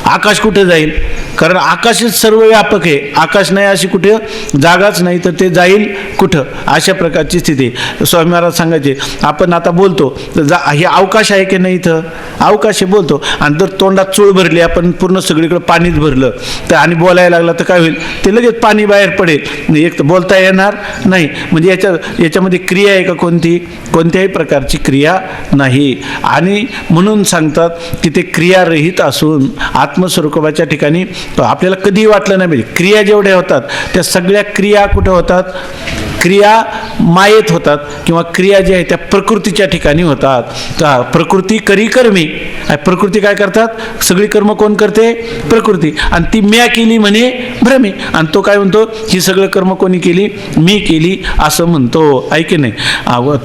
आकाश कुठे जाईल? कारण आकाशच सर्व व्यापक आहे. आकाश नाही अशी कुठे जागाच नाही, तर ते जाईल कुठं? अशा प्रकारची स्थिती. स्वामी महाराज सांगायचे, आपण आता बोलतो तर हे अवकाश आहे की नाही? इथं अवकाश आहे, बोलतो. आणि जर तोंडात चूळ भरली, आपण पूर्ण सगळीकडे पाणीच भरलं तर आणि बोलायला लागलं तर काय होईल? ते लगेच पाणी बाहेर पडेल, एक तर बोलता येणार नाही. म्हणजे याच्यामध्ये क्रिया आहे का कोणती? कोणत्याही प्रकारची क्रिया नाही. आणि म्हणून सांगतात की ते क्रियारहित असून आत्मस्वरूपाच्या ठिकाणी आपल्याला कधीही वाटलं नाही पाहिजे. क्रिया जेवढ्या होतात त्या सगळ्या क्रिया कुठं होतात? क्रिया मायेत होतात, किंवा क्रिया ज्या आहेत त्या प्रकृतीच्या ठिकाणी होतात. का प्रकृती करी कर्मी. प्रकृती काय करतात? सगळी कर्म कोण करते? प्रकृती. आणि ती म्या केली म्हणे भ्रमे. आणि तो काय म्हणतो? ही सगळं कर्म कोणी केली? मी केली असं म्हणतो. ऐके नाही.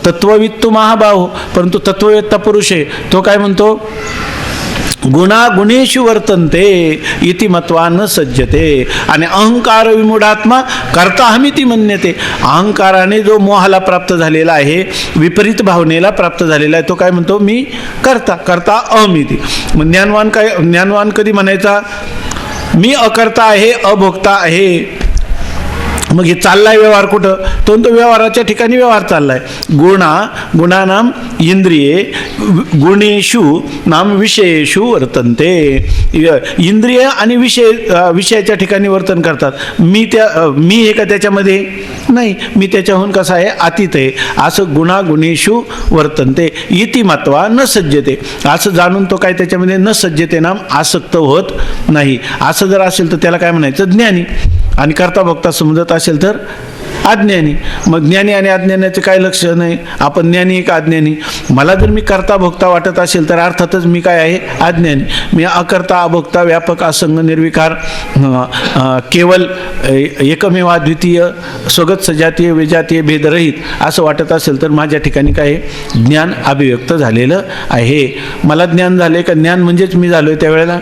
तत्वविद तो महाभाव, परंतु तत्ववेत्ता पुरुष आहे तो काय म्हणतो? गुणागुणेषु वर्तन्ते इति मत्वा न सज्जते. आणि अहंकार विमूढात्मा कर्ताहमिति मन्यते. अहंकाराने जो मोहाला प्राप्त झालेला आहे, विपरीत भावनेला प्राप्त झालेला आहे, तो काय म्हणतो? मी करता अहमिति. मग ज्ञानवान कधी म्हणायचा? मी अकर्ता आहे, अभोक्ता आहे. मग हे चाललाय व्यवहार कुठं? तो व्यवहाराच्या ठिकाणी व्यवहार चाललाय. गुणानाम इंद्रिये गुणेषु नाम विषयेषु वर्तन्ते. इंद्रिय आणि विषयाच्या ठिकाणी वर्तन करतात. मी हे का त्याच्यामध्ये नाही? मी त्याच्याहून कसा आहे? अतीत आहे. असं गुणागुणेषु वर्तन्ते इति मत्वा न सज्जते. असं जाणून तो काय त्याच्यामध्ये न सज्जते नाम आसक्त होत नाही. असं जर असेल तर त्याला काय म्हणायचं? ज्ञानी. आणि करता भोगता समजत असेल तर अज्ञानी. मग ज्ञानी आणि अज्ञानाचे काय लक्षण आहे? आपण ज्ञानी आहे का अज्ञानी? मला जर मी करता भोगता वाटत असेल तर अर्थातच मी काय आहे? अज्ञानी. मी अकर्ता अभोक्ता व्यापक असंग निर्विकार केवळ एकमेव अद्वितीय स्वगत सजातीय विजातीय भेदरहित असं वाटत असेल तर माझ्या ठिकाणी काय आहे? ज्ञान अभिव्यक्त झालेलं आहे. मला ज्ञान झाले का? ज्ञान म्हणजेच मी झालोय त्यावेळेला.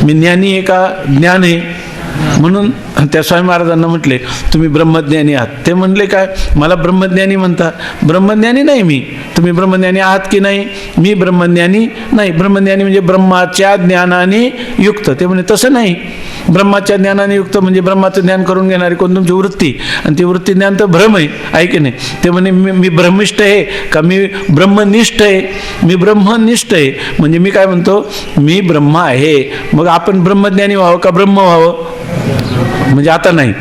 मी ज्ञानी आहे का? ज्ञान आहे. म्हणून त्या स्वामी महाराजांना म्हटले तुम्ही ब्रह्मज्ञानी आहात. ते म्हणले काय मला ब्रह्मज्ञानी म्हणता? ब्रह्मज्ञानी नाही मी. तुम्ही ब्रह्मज्ञानी आहात की नाही? मी ब्रह्मज्ञानी नाही. ब्रह्मज्ञानी म्हणजे ब्रह्माच्या ज्ञानाने युक्त. ते म्हणजे तसं नाही. ब्रह्माच्या ज्ञानाने युक्त म्हणजे ब्रह्माचं ज्ञान करून घेणारी कोण तुमची वृत्ती, आणि ती वृत्ती ज्ञान तर भ्रम आहे की नाही? ते म्हणे मी ब्रह्मिष्ठ आहे का मी ब्रह्मनिष्ठ आहे? मी ब्रह्मनिष्ठ आहे म्हणजे मी काय म्हणतो मी ब्रह्म आहे. मग आपण ब्रह्मज्ञानी व्हावं का ब्रह्म व्हावं? म्हणजे आता नाही,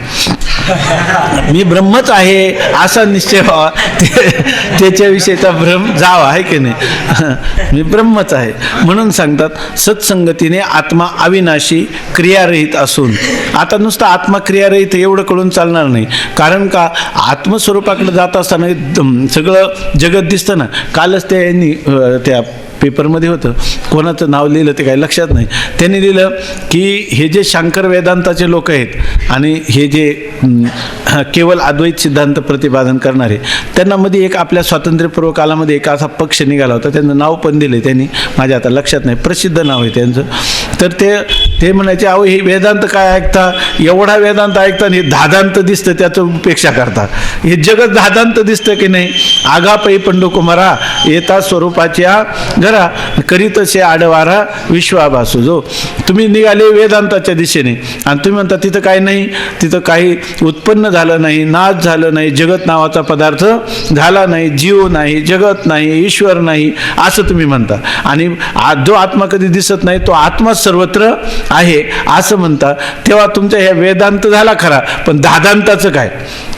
मी ब्रह्मच आहे असा निश्चय व्हावा, त्याच्याविषयीचा भ्रम जावा आहे की नाही. मी ब्रह्मच आहे म्हणून सांगतात सत्संगतीने आत्मा अविनाशी क्रियारहित असून. आता नुसतं आत्मा क्रियारहित एवढं कळून चालणार नाही, कारण का आत्मस्वरूपाकडे जात असताना सगळं जगत दिसतं ना. कालच त्यांनी त्या पेपरमध्ये होतं, कोणाचं नाव लिहिलं ते काही लक्षात नाही, त्यांनी लिहिलं की हे जे शंकर वेदांताचे लोक आहेत आणि हे जे केवळ अद्वैत सिद्धांत प्रतिपादन करणारे, त्यांना मध्ये एक आपल्या स्वातंत्र्यपूर्व कालामध्ये एक असा पक्ष निघाला होता. त्यांचं नाव पण दिले त्यांनी, माझ्या आता लक्षात नाही, प्रसिद्ध नाव आहे त्यांचं. तर ते म्हणायचे अहो हे वेदांत काय ऐकता, एवढा वेदांत ऐकता आणि हे धादांत दिसतं त्याचं उपेक्षा करता. हे जगत धादांत दिसतं की नाही. आगापै पंडुकुमारा येता स्वरूपाच्या घरा करीतसे आडवारा विश्वाभासू. जो तुम्ही निघाले वेदांताच्या दिशेने आणि तुम्ही म्हणता तिथं काय नाही, तिथं काही उत्पन्न झालं नाही, नाश झालं नाही, जगत नावाचा पदार्थ झाला नाही, जीव नाही, जगत नाही, ईश्वर नाही असं तुम्ही म्हणता. आणि जो आत्मा कधी दिसत नाही तो आत्मा सर्वत्र आहे असं म्हणता. तेव्हा तुमचा ह्या वेदांत झाला खरा, पण दादांताचं काय?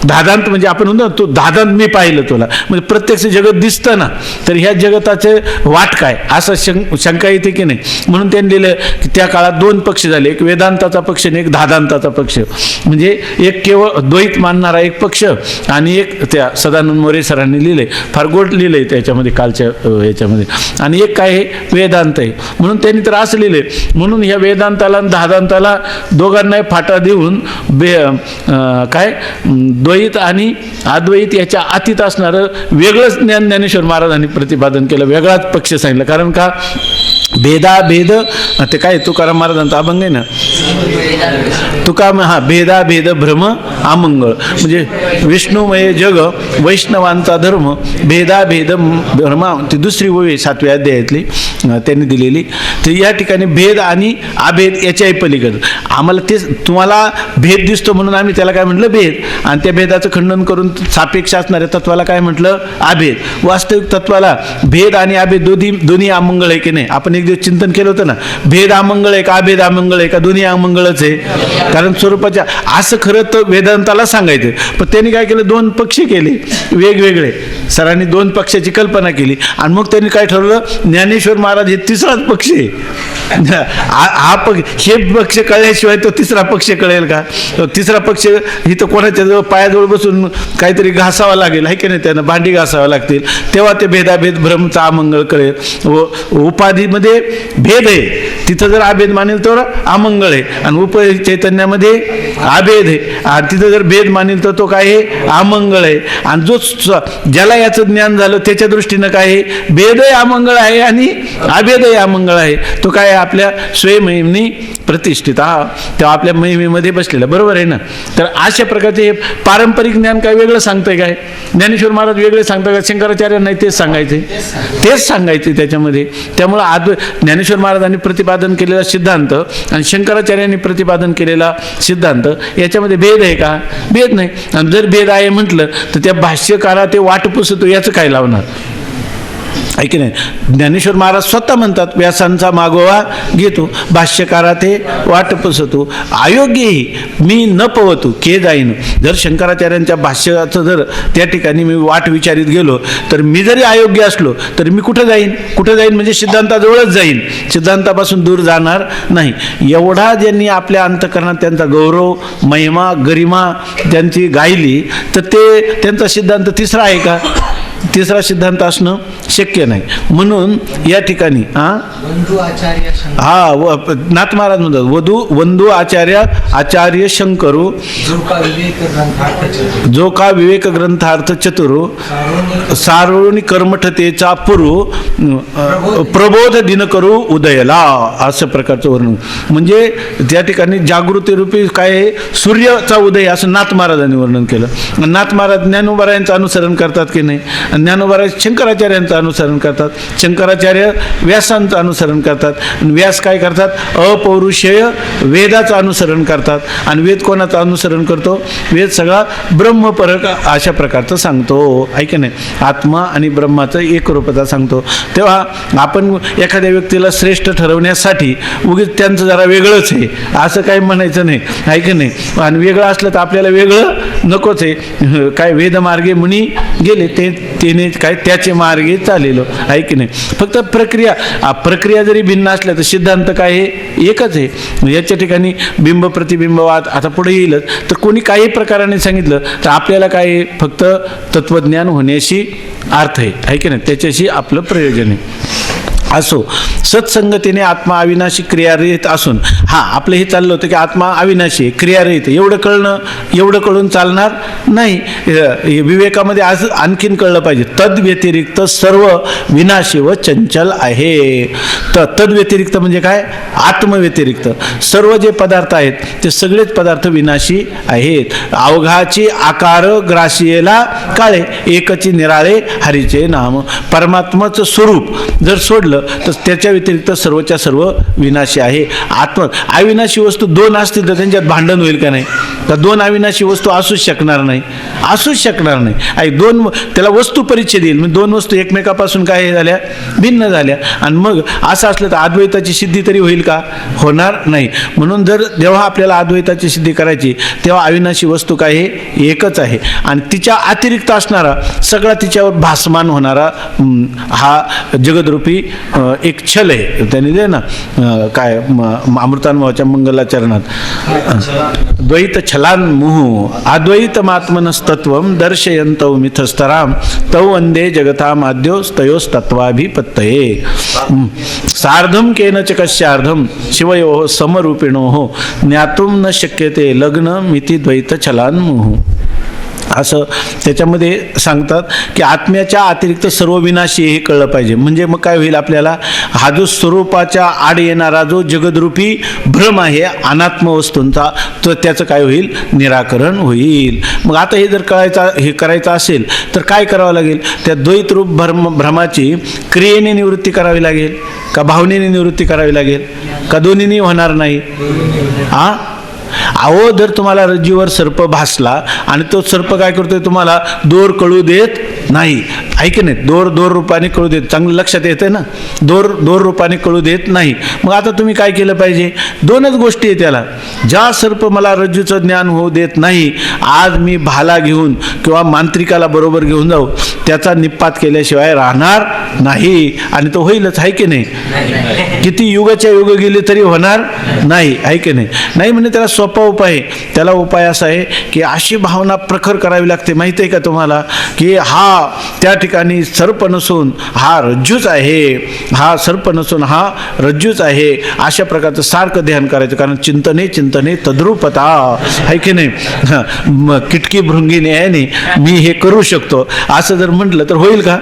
दादांत म्हणजे आपण म्हणतो तो दादांत मी पाहिलं तुला, म्हणजे प्रत्यक्ष जगत दिसतं ना, तर ह्या जगताचे वाट काय असं शंका येते की नाही. म्हणून त्यांनी लिहिलं की त्या काळात दोन पक्ष झाले, एक वेदांताचा पक्ष आणि एक दादांताचा पक्ष. म्हणजे एक केवळ द्वैत मानणारा एक पक्ष आणि एक त्या सदानंद मोरे सरांनी लिहिले, फार गोड लिहिलंय त्याच्यामध्ये कालच्या याच्यामध्ये. आणि एक काय वेदांत आहे म्हणून त्यांनी तर असं लिहिले. म्हणून ह्या वेदांताला आणि दादांताला दोघांना फाटा देऊन काय द्वैत आणि अद्वैत याच्या अतीत असणारं वेगळंच ज्ञान ज्ञानेश्वर महाराजांनी प्रतिपादन केलं, वेगळाच पक्ष सांगितलं. कारण का भेदाभेद ते काय तुकाराम महाराजांचा अभंग आहे ना, भेदाभेद भ्रम अमंगळ, म्हणजे विष्णुमय जग वैष्णवांचा धर्म भेदाभेद भ्रम. ती दुसरी ओवी 7व्या अध्यायातली त्यांनी दिलेली. तर या ठिकाणी भेद आणि अभेद याच्याही पलीकडे आम्हाला ते तुम्हाला भेद दिसतो म्हणून आम्ही त्याला काय म्हटलं भेद, आणि त्या भेदाचं खंडन करून सापेक्ष असणाऱ्या तत्वाला काय म्हटलं अभेद. वास्तविक तत्वाला भेद आणि अभेद दोन्ही अमंगळ आहे की नाही. आपण एक दिवस चिंतन केलं होतं ना, भेद अमंगळ आहे का अभेद अमंगळ आहे का, दोन्ही अमंगळच आहे. कारण स्वरूपाच्या असं खरं तर वेदांताला सांगायचं, पण त्यांनी काय केलं दोन पक्ष केले वेगवेगळे. सरांनी दोन पक्षाची कल्पना केली आणि मग त्यांनी काय ठरवलं ज्ञानेश्वर महाराज हे तिसराच पक्ष आहे. हा पक्ष हे पक्ष कळल्याशिवाय तो तिसरा पक्ष कळेल का? तो तिसरा पक्ष इथं कोणाच्या जवळ पायाजवळ बसून काहीतरी घासावा लागेल आहे की नाही, त्यांना भांडी घासावं लागतील, तेव्हा ते भेदाभेद भ्रमचा अमंगळ कळेल. व उपाधीमध्ये भेद आहे तिथं जर अभेद मानेल तर अमंगळ आहे, आणि उप चैतन्यामध्ये अभेद आहे आणि तिथं जर भेद मानेल तर तो काय आहे अमंगळ आहे. आणि जो ज्याला याचं ज्ञान झालं त्याच्या दृष्टीनं काय आहे भेदही अमंगळ आहे आणि अभेदही अमंगळ आहे. तो काय आहे आपल्या स्वयंमहिमनी प्रतिष्ठित हा, तेव्हा आपल्या महिमेमध्ये बसलेला, बरोबर आहे ना. तर अशा प्रकारचे हे पारंपरिक ज्ञान काय वेगळं सांगतंय काय, ज्ञानेश्वर महाराज वेगळे सांगतात का, शंकराचार्य नाही तेच सांगायचे त्याच्यामध्ये. त्यामुळं ज्ञानेश्वर महाराजांनी प्रतिपादन केलेला सिद्धांत आणि शंकराचार्यांनी प्रतिपादन केलेला सिद्धांत याच्यामध्ये भेद आहे का? भेद नाही. आणि जर भेद आहे म्हटलं तर त्या भाष्यकारा ते वाट पुसतो याचं काय लावणार आहे की नाही. ज्ञानेश्वर महाराज स्वतः म्हणतात व्यासांचा मागोवा घेतो, भाष्यकारा ते वाट पुसतो, अयोग्यही मी न पवतो के जाईन. जर शंकराचार्यांच्या भाष्याचं जर त्या ठिकाणी मी वाट विचारित गेलो तर मी जरी अयोग्य असलो तर मी कुठं जाईन म्हणजे सिद्धांताजवळच जाईन, सिद्धांतापासून दूर जाणार नाही. एवढा ज्यांनी आपल्या अंतःकरणात त्यांचा गौरव महिमा गरिमा ज्यांची गायली तर ते त्यांचा सिद्धांत तिसरा आहे का? तिसरा सिद्धांत असणं शक्य नाही. म्हणून या ठिकाणी नाथ महाराज म्हणतात वंदू आचार्य शंकरू जो का विवेक ग्रंथार्थ चतुरू सारोणी कर्मठतेचा पुरू प्रबोध दिन करू उदयला, असं प्रकारचं वर्णन. म्हणजे त्या ठिकाणी जागृती रूपी काय सूर्याचा उदय असं नाथ महाराजांनी वर्णन केलं. नाथ महाराज ज्ञानोबारायांचं अनुसरण करतात की नाही, ज्ञानोबाराय शंकराचार्यांचं अनुसरण करतात, शंकराचार्य व्यासांचं अनुसरण करतात, व्यास काय करतात अपौरुषेय वेदाचं अनुसरण करतात. आणि वेद कोणाचं अनुसरण करतो? वेद सगळा ब्रह्मपरक अशा प्रकारचं सांगतो, ऐका नाही, आत्मा आणि ब्रह्माचं एक रूपता सांगतो. तेव्हा आपण एखाद्या व्यक्तीला श्रेष्ठ ठरवण्यासाठी उगीच त्यांचं जरा वेगळंच आहे असं काही म्हणायचं नाही, ऐका नाही. आणि वेगळं असलं तर आपल्याला वेगळं नकोच आहे. काय वेदमार्गे मुनी गेले तेने काय त्याचे मार्गे चालेलो, ऐक नाही. फक्त प्रक्रिया जरी भिन्न असल्या तर सिद्धांत काय आहे एकच आहे. याच्या ठिकाणी बिंब प्रतिबिंबवाद आता पुढे येईलच. तर कोणी काही प्रकाराने सांगितलं तर आपल्याला काय फक्त तत्वज्ञान होण्याशी अर्थ आहे की नाही, त्याच्याशी आपलं प्रयोजन आहे. असो, सत्संगतीने आत्मा अविनाशी क्रियारहित असून आपलं हे चाललं होतं की आत्मा अविनाशी आहे, क्रियारहित. एवढं कळून चालणार नाही. विवेकामध्ये आज आणखीन कळलं पाहिजे, तद व्यतिरिक्त सर्व विनाशी व चंचल आहे. तद व्यतिरिक्त म्हणजे काय? आत्मव्यतिरिक्त सर्व जे पदार्थ आहेत ते सगळेच पदार्थ विनाशी आहेत. अवघाची आकार ग्रासियेला काळे, एकची निराळे हरीचे नाम. परमात्माचं स्वरूप जर सोडलं तर त्याच्या व्यतिरिक्त सर्वच्या सर्व विनाशी आहे. अविनाशी वस्तू दोन असतील तर त्यांच्यात भांडण होईल का नाही? तर दोन अविनाशी वस्तू असूच शकणार नाही. दोन त्याला वस्तू परिच्छेद येईल, म्हणजे दोन वस्तू एकमेकापासून काय झाल्या? भिन्न झाल्या. आणि मग असं असलं तर अद्वैताची सिद्धी तरी होईल का? होणार नाही. म्हणून जेव्हा आपल्याला अद्वैताची सिद्धी करायची तेव्हा अविनाशी वस्तू काय आहे? एकच आहे. आणि तिच्या अतिरिक्त असणारा सगळा तिच्यावर भासमान होणारा हा जगदरूपी एक छल आहे. त्यांनी दे ना काय अमृतानुभवाच्या मंगलाचरणात, द्वैत छलान मुहू अद्वैतमात्मनस्तत्वम दर्शयन्तौ मिथस्तराम तौ वंदे जगतामाद्यो तयोस्तत्वाभिपत्तये सार्धम केनच कस्यार्धम शिवयोः समरूपिणोः ज्ञातुम न शक्यते लग्न मिति द्वैत छलान मुहू. असं त्याच्यामध्ये सांगतात की आत्म्याच्या अतिरिक्त सर्व विनाशी हे कळलं पाहिजे. म्हणजे मग काय होईल आपल्याला? हा जो स्वरूपाच्या आड येणारा जो जगदरूपी भ्रम आहे अनात्म वस्तूंचा, तो त्याचं काय होईल? निराकरण होईल. मग आता हे जर करायचं असेल तर काय करावं लागेल? त्या द्वैतरूप भ्रमाची क्रियेने निवृत्ती करावी लागेल का भावनेने निवृत्ती करावी लागेल का दोन्हीनी होणार नाही? अहो, जर तुम्हाला रज्जूवर सर्प भासला आणि तो सर्प काय करतोय? तुम्हाला दोर कळू देत नाही, ऐक नाही. दोर रूपाने कळू देत, चांगलं लक्षात येतं ना, दोर रूपाने कळू देत नाही. मग आता तुम्ही काय केलं पाहिजे? दोनच गोष्टी आहे त्याला. ज्या सर्प मला रज्जूचं ज्ञान होऊ देत नाही, आज मी भाला घेऊन किंवा मांत्रिकाला बरोबर घेऊन जाऊ, त्याचा निपात केल्याशिवाय राहणार नाही. आणि तो होईलच, आहे की नाही? किती युगाच्या युग गेले तरी होणार नाही, आहे की नाही? नाही म्हणजे त्याला सोपा उपाय आहे. त्याला उपाय असा आहे की अशी भावना प्रखर करावी लागते, माहिती आहे का तुम्हाला, की हा त्या ठिकाणी सर्प नसून हा रज्जूच आहे, हा सर्प नसून हा रज्जूच आहे, अशा प्रकारचं सारखं ध्यान करायचं. कारण चिंतने तद्रूपता, आहे की नाही? किटकी भृंगी न्यायाने मी हे करू शकतो असं जर म्हटलं तर होईल का?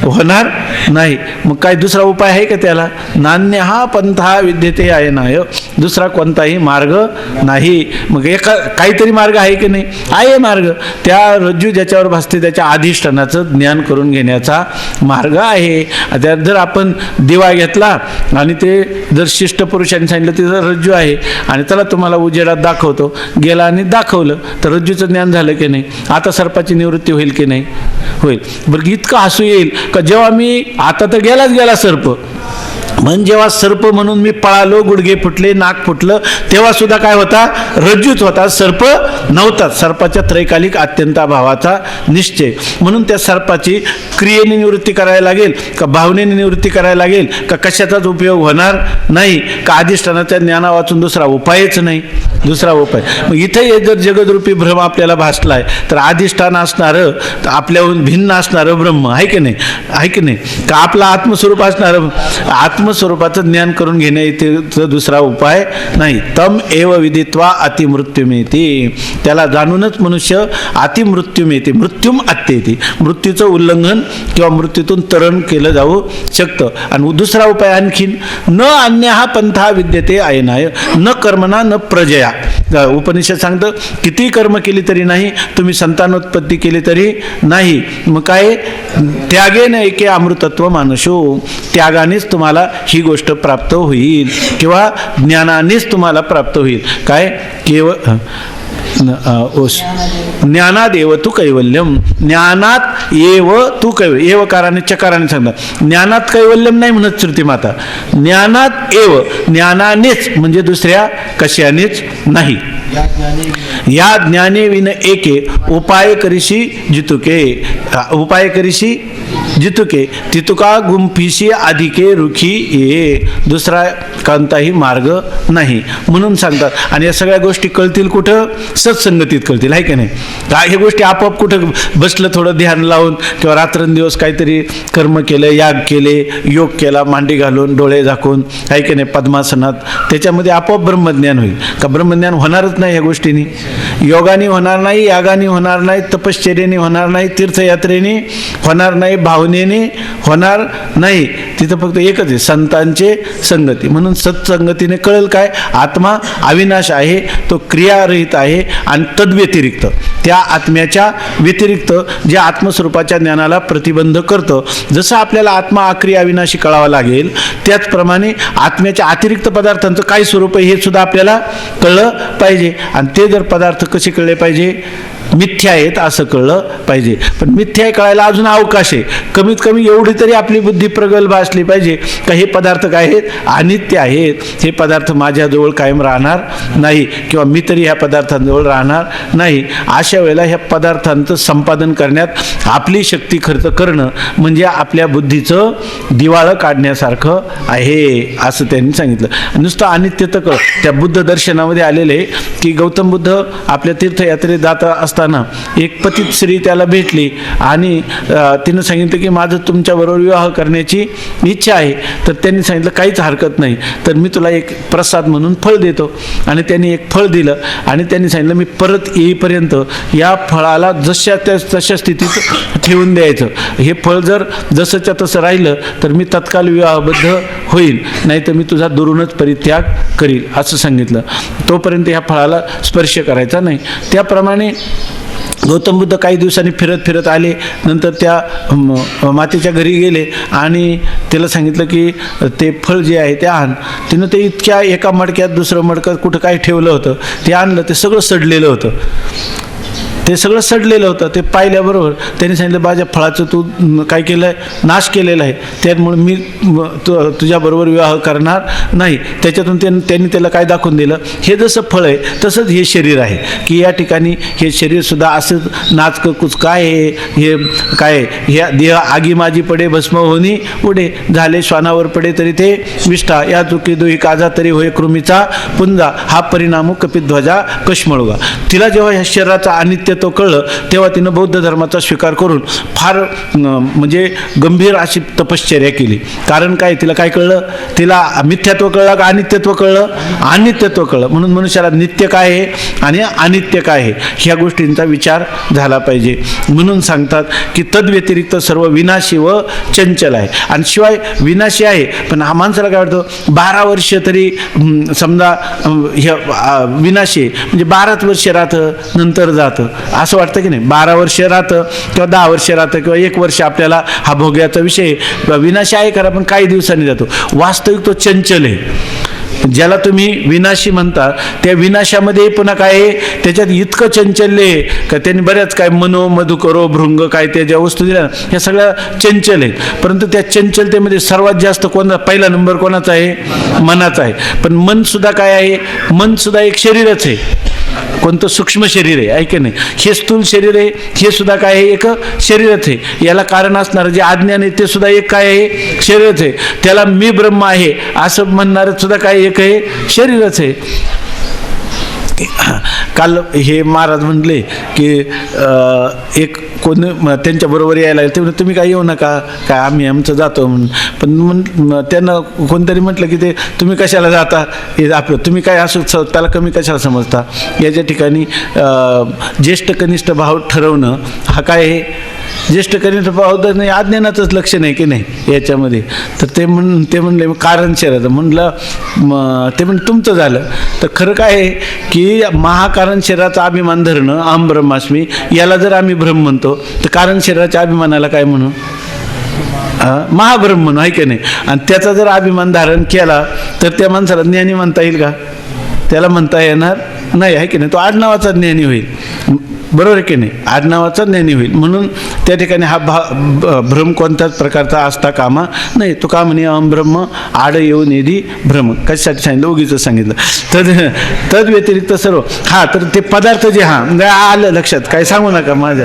होणार नाही. मग काय दुसरा उपाय आहे का त्याला? नान्य हा पंथा विद्यते आहे नाय, दुसरा कोणताही मार्ग नाही. मग काहीतरी मार्ग आहे की नाही? आहे मार्ग. त्या रज्जू ज्याच्यावर भासते त्याच्या अधिष्ठानाचं ज्ञान करून घेण्याचा मार्ग आहे. त्यात जर आपण दिवा घेतला आणि ते जर शिष्ट पुरुषांनी सांगितलं ते जर रज्जू आहे आणि त्याला तुम्हाला उजेडात दाखवतो, गेला आणि दाखवलं तर रज्जूचं ज्ञान झालं की नाही? आता सर्पाची निवृत्ती होईल की नाही? होईल. बरं, इतकं हसू येईल का जेव्हा मी आता तर गेला सर्प, म्हणजे जेव्हा सर्प म्हणून मी पळालो, गुडघे फुटले, नाक फुटलं, तेव्हा सुद्धा काय होता? रज्जूच होता, सर्प नव्हताच. सर्पाच्या त्रैकालिक अत्यंताभावाचा निश्चय. म्हणून त्या सर्पाची क्रियेने निवृत्ती करायला लागेल का भावनेने निवृत्ती करायला लागेल का कशाचाच उपयोग होणार नाही का अधिष्ठानाच्या ज्ञाना वाचून दुसरा उपायच नाही, दुसरा उपाय. मग इथे हे जर जगदरूपी भ्रम आपल्याला भासलाय तर अधिष्ठान असणारं तर आपल्याहून भिन्न असणारं ब्रह्म आहे की नाही, आहे की नाही, का आपला आत्मस्वरूप असणारं आत्मस्वरूपाचं ज्ञान करून घेण्या इथे दुसरा उपाय नाही. तम एव विदित्वा अतिमृत्युमेती, त्याला जाणूनच मनुष्य अतिमृत्युमेती, मृत्युम अत्येती, मृत्यूचं उल्लंघन किंवा मृत्यूतून तरण केलं जाऊ शकतं. आणि दुसरा उपाय आणखीन, न अन्यहा पंथा विद्यते अयनाय न कर्मणा न प्रजया. उपनिषद सांगतं किती कर्म केली तरी नाही, तुम्ही संतानोत्पत्ती केली तरी नाही. मग काय, त्यागेन एके अमृतत्व मानशो, त्यागानेच तुम्हाला ही गोष्ट प्राप्त होईल किंवा ज्ञानानेच तुम्हाला प्राप्त होईल. काय, केवळ ज्ञानादेव तू कैवल्यम, ज्ञानात एव तू कैवल्य, एवकाराने चकाराने सांगतात. ज्ञानात कैवल्यम नाही म्हणत श्रुती माता, ज्ञानात एव, ज्ञानानेच म्हणजे दुसऱ्या कशानेच नाही. या ज्ञाने विन एके उपाय करीशी जितुके, उपाय करीशी जितुके तितुका गुंफीशी अधिके रुखी ये, दुसरा कोणताही मार्ग नाही म्हणून सांगतात. आणि या सगळ्या गोष्टी कळतील कुठं, सत्संगतीत कळतील, आहे की नाही. हे गोष्टी आपोआप कुठं बसलं थोडं ध्यान लावून किंवा रात्रंदिवस काहीतरी कर्म केलं, याग केले, योग केला, मांडी घालून डोळे झाकून, आहे की नाही, पद्मासनात, त्याच्यामध्ये आपोआप ब्रह्मज्ञान होईल का. ब्रह्मज्ञान होणारच नाही ह्या गोष्टींनी, योगाने होणार नाही, यागाने होणार नाही, तपश्चर्येने होणार नाही, तीर्थयात्रेने होणार नाही, भावनेने होणार नाही. तिथं फक्त एकच आहे, संतांचे संगती. म्हणून सत्संगतीने कळेल काय, आत्मा अविनाश आहे, तो क्रियारहित आहे आणि तद्व्यतिरिक्त त्या आत्म्याच्या व्यतिरिक्त जे आत्मस्वरूपाच्या ज्ञानाला प्रतिबंध करतं. जसं आपल्याला आत्मा अक्रिय अविनाशी कळावा लागेल त्याचप्रमाणे आत्म्याच्या अतिरिक्त पदार्थांचं काय स्वरूप आहे हे सुद्धा आपल्याला कळलं पाहिजे. आणि ते जर पदार्थ कसे कळले पाहिजे, मिथ्या आहेत असं कळलं पाहिजे. पण मिथ्या कळायला अजून अवकाश आहे. कमीत कमी एवढी तरी आपली बुद्धी प्रगल्भ असली पाहिजे का हे पदार्थ काय आहेत, अनित्य आहेत, हे पदार्थ माझ्याजवळ कायम राहणार नाही किंवा मी तरी ह्या पदार्थांजवळ राहणार नाही. अशा वेळेला ह्या पदार्थांचं संपादन करण्यात आपली शक्ती खर्च करणं म्हणजे आपल्या बुद्धीचं दिवाळं काढण्यासारखं आहे असं त्यांनी सांगितलं. नुसतं अनित्य तर कळ. त्या बुद्ध दर्शनामध्ये आलेले की गौतम बुद्ध आपल्या तीर्थयात्रेत जात असताना एक पतित स्त्री त्याला भेटली आणि तिनं सांगितलं की माझं तुमच्याबरोबर विवाह करण्याची इच्छा आहे. तर त्यांनी सांगितलं काहीच हरकत नाही, तर मी तुला एक प्रसाद म्हणून फळ देतो. आणि त्यांनी एक फळ दिलं आणि त्यांनी सांगितलं मी परत येईपर्यंत या फळाला तशा स्थितीत ठेवून द्यायचं. हे फळ जर जसंच्या तसं राहिलं तर मी तत्काल विवाहबद्ध होईल, नाही तर मी तुझा दुरूनच परित्याग करील असं सांगितलं. तोपर्यंत ह्या फळाला स्पर्श करायचा नाही. त्याप्रमाणे गौतम बुद्ध काही दिवसांनी फिरत फिरत आले. नंतर त्या मातेच्या घरी गेले आणि तिला सांगितलं की ते फळ जे आहे ते आण. तिनं ते इतक्या एका मडक्यात दुसरं मडकं कुठं काय ठेवलं होतं ते आणलं, ते सगळं सडलेलं होतं. ते सगळं सडलेलं होतं. ते पाहिल्याबरोबर त्यांनी सांगितलं माझ्या फळाचं तू काय केलं आहे, नाश केलेला आहे, त्यामुळे मी तुझ्याबरोबर विवाह करणार नाही. त्याच्यातून त्यांनी त्याला काय दाखवून दिलं, हे जसं फळ आहे तसंच हे शरीर आहे की या ठिकाणी हे शरीरसुद्धा असंच नाचकं कुचकं आहे. हे काय, हे देह आगी माझी पडे भस्म होनी उडे, झाले श्वानावर पडे तरी ते विष्ठा, या चुकी दोही काजा तरी होय कृमीचा पुंजा, हा परिणाम कपिध्वजा कश्मळुगा. तिला जेव्हा ह्या शरीराचा अनित्य तो कळलं तेव्हा तिनं बौद्ध धर्माचा स्वीकार करून फार म्हणजे गंभीर अशी तपश्चर्या केली. कारण काय, तिला काय कळलं, तिला मिथ्यात्व कळलं का अनित्यत्व कळलं, अनित्यत्व कळलं. म्हणून मनुष्याला नित्य काय आहे आणि अनित्य काय आहे ह्या गोष्टींचा विचार झाला पाहिजे. म्हणून सांगतात की तद्व्यतिरिक्त सर्व विनाशी व चंचल आहे. आणि शिवाय विनाशी आहे पण हा माणसाला काय वाटतं 12 वर्ष तरी समजा हे विनाशी म्हणजे 12च वर्ष राहतं नंतर जातं असं वाटतं की नाही. 12 वर्ष राहतं किंवा 10 वर्ष राहतं किंवा 1 वर्ष आपल्याला हा भोग्याचा विषय विनाशी आहे खरा पण काही दिवसांनी जातो. वास्तविक तो चंचल आहे. ज्याला तुम्ही विनाशी म्हणता त्या विनाशामध्ये पुन्हा काय आहे, त्याच्यात इतकं चंचल्य आहे का त्यांनी बऱ्याच काय मनो मधुकरो भृंग काय त्या ज्या वस्तू दिल्या ह्या सगळ्या चंचल आहेत. परंतु त्या चंचलतेमध्ये सर्वात जास्त पहिला नंबर कोणाचा आहे, मनाचा आहे. पण मन सुद्धा काय आहे, मन सुद्धा एक शरीरच आहे. कोणतं सूक्ष्म शरीर आहे की नाही, हे स्थूल शरीर आहे, हे सुद्धा काय आहे, एक शरीरच आहे. याला कारण असणारं जे अज्ञान आहे ते सुद्धा एक काय आहे, शरीरच आहे. त्याला मी ब्रह्म आहे असं म्हणणारं सुद्धा काय एक आहे, शरीरच आहे. काल हे महाराज म्हटले की एक कोण त्यांच्याबरोबर यायला लागले, ते म्हणजे तुम्ही काय येऊ नका, काय आम्ही आमचं जातो म्हणून. पण त्यांना कोणतरी म्हटलं की ते तुम्ही कशाला जाता, हे आपलं तुम्ही काय असं त्याला कमी कशाला समजता. याच्या ठिकाणी ज्येष्ठ कनिष्ठ भाव ठरवणं हा काय आहे, ज्येष्ठ कनिष्ठ भाव तर नाही, अज्ञानाचंच लक्षण आहे की नाही याच्यामध्ये. तर ते म्हणले कारण शरीराचं. म्हणलं ते तुमचं झालं. तर खरं काय आहे की महाकारण शरीराचा अभिमान धरणं, अहम ब्रह्मास्मी, याला जर आम्ही ब्रह्म म्हणतो तर कारण शरीराच्या अभिमानाला काय म्हणू, महाब्रह्म म्हणू, आहे की नाही. आणि त्याचा जर अभिमान धारण केला तर त्या माणसाला ज्ञानी म्हणता येईल का, त्याला म्हणता येणार नाही, आहे की नाही. तो आडनावाचा ज्ञानी होईल, बरोबर आहे की नाही, आडनावाचा ज्ञानी होईल. म्हणून त्या ठिकाणी हा भ्रम कोणत्याच प्रकारचा असता कामा नाही. तो का म्हणे अहम ब्रह्म आड येऊ निधी भ्रम, कशासाठी सांगितलं, उगीच सांगितलं. तद व्यतिरिक्त सर्व हा, तर ते पदार्थ जे आलं लक्षात, काय सांगू नका माझं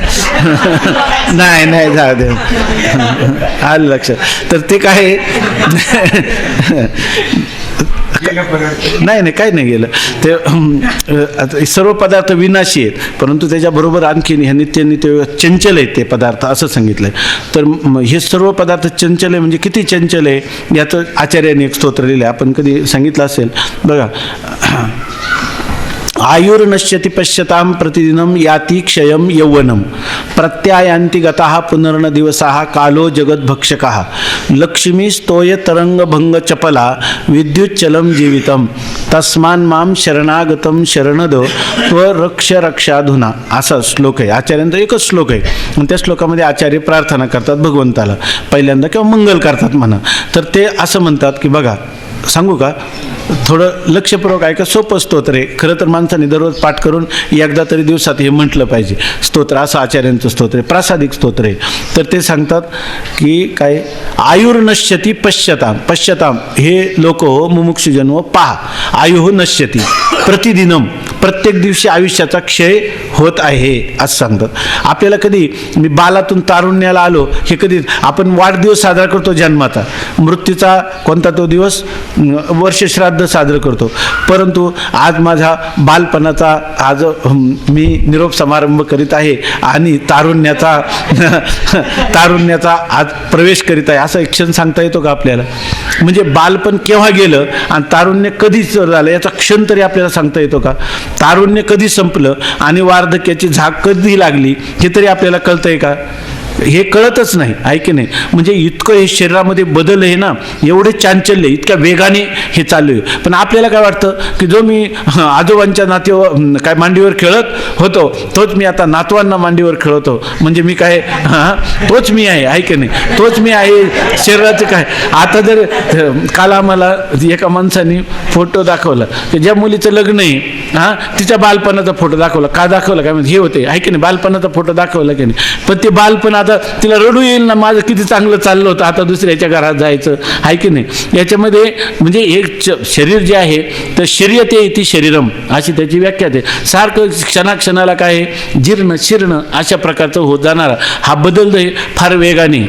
नाही जा दे आलं लक्षात. तर ते काय नाही काही नाही गेलं ते. सर्व पदार्थ विनाशी आहेत, परंतु त्याच्याबरोबर आणखीन ह्या नित्य चंचल आहेत ते पदार्थ असं सांगितलंय. तर हे सर्व पदार्थ चंचल आहे, म्हणजे किती चंचल आहे याचं आचार्याने एक स्तोत्र लिहिलं, आपण कधी सांगितलं असेल बघा. आयुर्नश्यति पश्यतां प्रतिदिनं याति क्षयं यौवनं प्रत्यायांति गताः पुनर्न दिवसाः कालो जगद्भक्षकः लक्ष्मी स्तोय तरंगभंग चपला विद्युच्चलं जीवितं तस्मान् मां शरणागतं शरणद त्वरक्ष रक्षाधुना. असा श्लोक आहे आचार्यांचा, एकच श्लोक आहे. आणि त्या श्लोकामध्ये आचार्य प्रार्थना करतात भगवंताला पहिल्यांदा, किंवा मंगल करतात म्हणा. तर ते असं म्हणतात की बघा, सांगू का, थोडं लक्षपूर्वक ऐका, सोपं स्तोत्र आहे. खरं तर माणसाने दररोज पाठ करून एकदा तरी दिवसात हे म्हटलं पाहिजे स्तोत्र. असं आचार्यांचं स्तोत्र आहे, प्रासादिक स्तोत्र आहे. तर ते सांगतात की काय, आयुर्नश्यति पश्यताम हे लोक हो मुमुक्षुजन्म पहा, आयुः नश्यति प्रतिदिनम, प्रत्येक दिवशी आयुष्याचा क्षय होत आहे असं सांगतात. आपल्याला कधी मी बालातून तारुण्याला आलो, हे कधी आपण वाढदिवस साजरा करतो जन्माचा, मृत्यूचा कोणता तो दिवस, वर्षश्राद्ध साजरं करतो. परंतु आज माझा बालपणाचा आज मी निरोप समारंभ करीत आहे आणि तारुण्याचा आज प्रवेश करीत आहे, असा एक क्षण सांगता येतो का आपल्याला? म्हणजे बालपण केव्हा गेलं आणि तारुण्य कधी झालं याचा क्षण तरी आपल्याला सांगता येतो का? तारुण्य कधी संपलं आणि वार्धक्याची झाग कधी लागली हे तरी आपल्याला कळतंय का? हे कळतच नाही, आहे की नाही. म्हणजे इतकं हे शरीरामध्ये बदल आहे ना, एवढे चांचल्य, इतक्या वेगाने हे चालू आहे. पण आपल्याला काय वाटतं की जो मी आजोबांच्या काय मांडीवर खेळत होतो तोच मी आता नातवांना मांडीवर खेळतो, म्हणजे मी काय तोच मी आहे की नाही, तोच मी आहे शरीराचं काय. आता जर काल आम्हाला एका माणसाने फोटो दाखवला की ज्या मुलीचं लग्न आहे तिच्या बालपणाचा फोटो दाखवला. का दाखवला काय म्हणजे हे होते, आहे की नाही, बालपणाचा फोटो दाखवला की नाही. पण ते बालपण आता तिला रडू येईल ना, माझं किती चांगलं चाललं होतं, आता दुसऱ्याच्या घरात जायचं, आहे की नाही. याच्यामध्ये म्हणजे एक शरीर जे आहे तर शरीयते इति शरीरम अशी त्याची व्याख्या आहे. सारखं क्षणाक्षणाला काय आहे, जीर्ण शिर्ण अशा प्रकारचं होत जाणारा हा बदल फार वेगाने.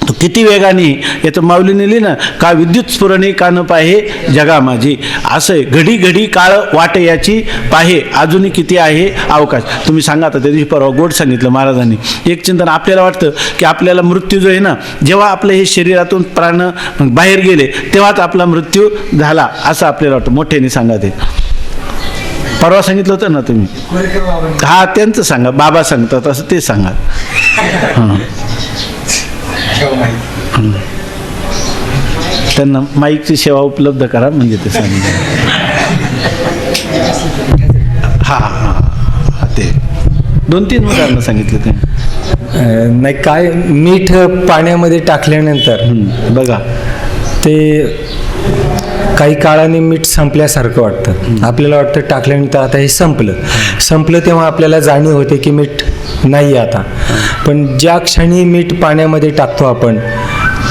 तो किती वेगाने याचं माऊलीने लिहिलं का, विद्युत स्फुरणे कान पाहे जगा माझी, असं घडी घडी काळ वाट याची पाहे अजूनही किती आहे अवकाश. तुम्ही सांगा आता, त्या दिवशी परवा गोड सांगितलं महाराजांनी एक चिंतन. आपल्याला वाटतं की आपल्याला मृत्यू जो आहे ना, जेव्हा आपलं हे शरीरातून प्राण बाहेर गेले तेव्हाच आपला मृत्यू झाला असं आपल्याला वाटतं. मोठ्याने सांगा ते. परवा सांगितलं होतं ना तुम्ही, हा त्यांचं सांगा, बाबा सांगतात असं ते सांगा. हां त्यांना माईकची सेवा उपलब्ध करा म्हणजे ते सांगितलं. हा ते 2-3 उदाहरणं सांगितले ते. नाही काय, मीठ पाण्यामध्ये टाकल्यानंतर बघा ते काही काळाने मीठ संपल्यासारखं वाटतं. आपल्याला वाटतं टाकल्यानंतर आता हे संपलं तेव्हा आपल्याला जाणीव होते की मीठ नाही आता. पण ज्या क्षणी मीठ पाण्यामध्ये टाकतो आपण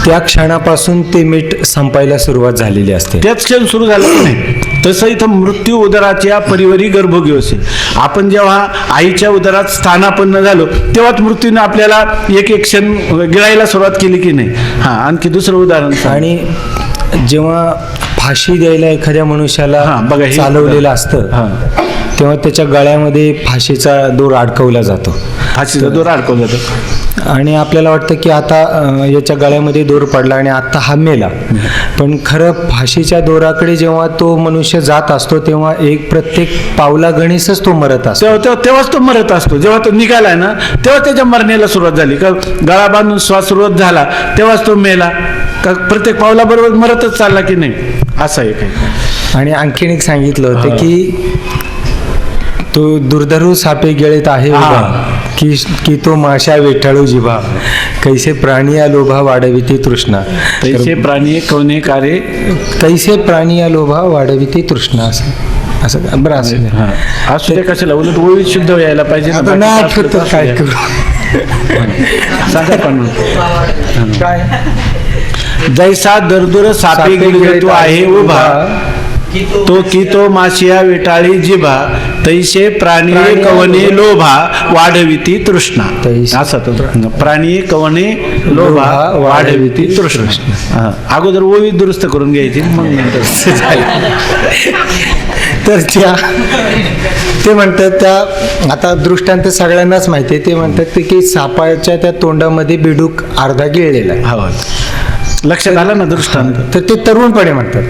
त्या क्षणापासून ते मीठ संपायला सुरुवात झालेली असते. त्याच क्षण सुरू झालं नाही. तसं इथं मृत्यू उदराच्या परिवरी गर्भोगी असेल. आपण जेव्हा आईच्या उदरात स्थानापन्न झालो तेव्हाच मृत्यूने आपल्याला एक एक क्षण गिळायला सुरुवात केली की नाही. हां, आणखी दुसरं उदाहरण सांग. आणि जेव्हा फाशी द्यायला एखाद्या मनुष्याला हां, बघा हे- चालवलेलं असतं हां, तेव्हा त्याच्या गळ्यामध्ये फाशीचा दोर अडकवला जातो फाशीचा दोर अडकवला जातो. आणि आपल्याला वाटतं की आता याच्या गळ्यामध्ये दोर पडला आणि आता हा मेला. पण खरं फाशीच्या दोराकडे जेव्हा तो मनुष्य जात असतो तेव्हा एक प्रत्येक पावलागणीसच तो मरत असतो. तेव्हाच तो मरत असतो. जेव्हा तो निघालाय ना तेव्हा त्याच्या मरण्याला सुरुवात झाली. का गळा बांधून श्वास सुरुवात झाला तेव्हाच तो मेला का प्रत्येक पावलाबरोबर मरतच चालला की नाही, असं आहे काही. आणि आणखीन एक सांगितलं होतं की तो दुर्धरू सापे गेळेत आहे उभा, की तो माशा वेठाळू जिभा, कैसे प्राणी या लोभा वाढविती तृष्णा, तैसे प्राणी कोणे कारे, कैसे प्राणी या लोभा वाढविती तृष्णा. असं बरं असं हां, असू दे कशाला, उलट ओळीत शुद्ध यायला पाहिजे ना. आता नाही आठवत तर काय करू. सांगा पण काय. जैसा दरदुर सापे गिळतो आहे उभा, तो की तो माशिया विटाळी जिभा, तैसे प्राणी कवने लोभा वाढविती तृष्णा. असं तो प्राणी कवने लोभा वाढविती तृष्णा. हां, अगोदर ओवी दुरुस्त करून घ्यायची मग नंतर तर ते म्हणतात त्या आता दृष्टांत सगळ्यांनाच माहिती आहे. ते म्हणतात की सापाच्या त्या तोंडामध्ये बेडूक अर्धा गिळलेला आहे. हो, लक्षात आलं ना दृष्टांत. तर ते तरुणपणे म्हणतात.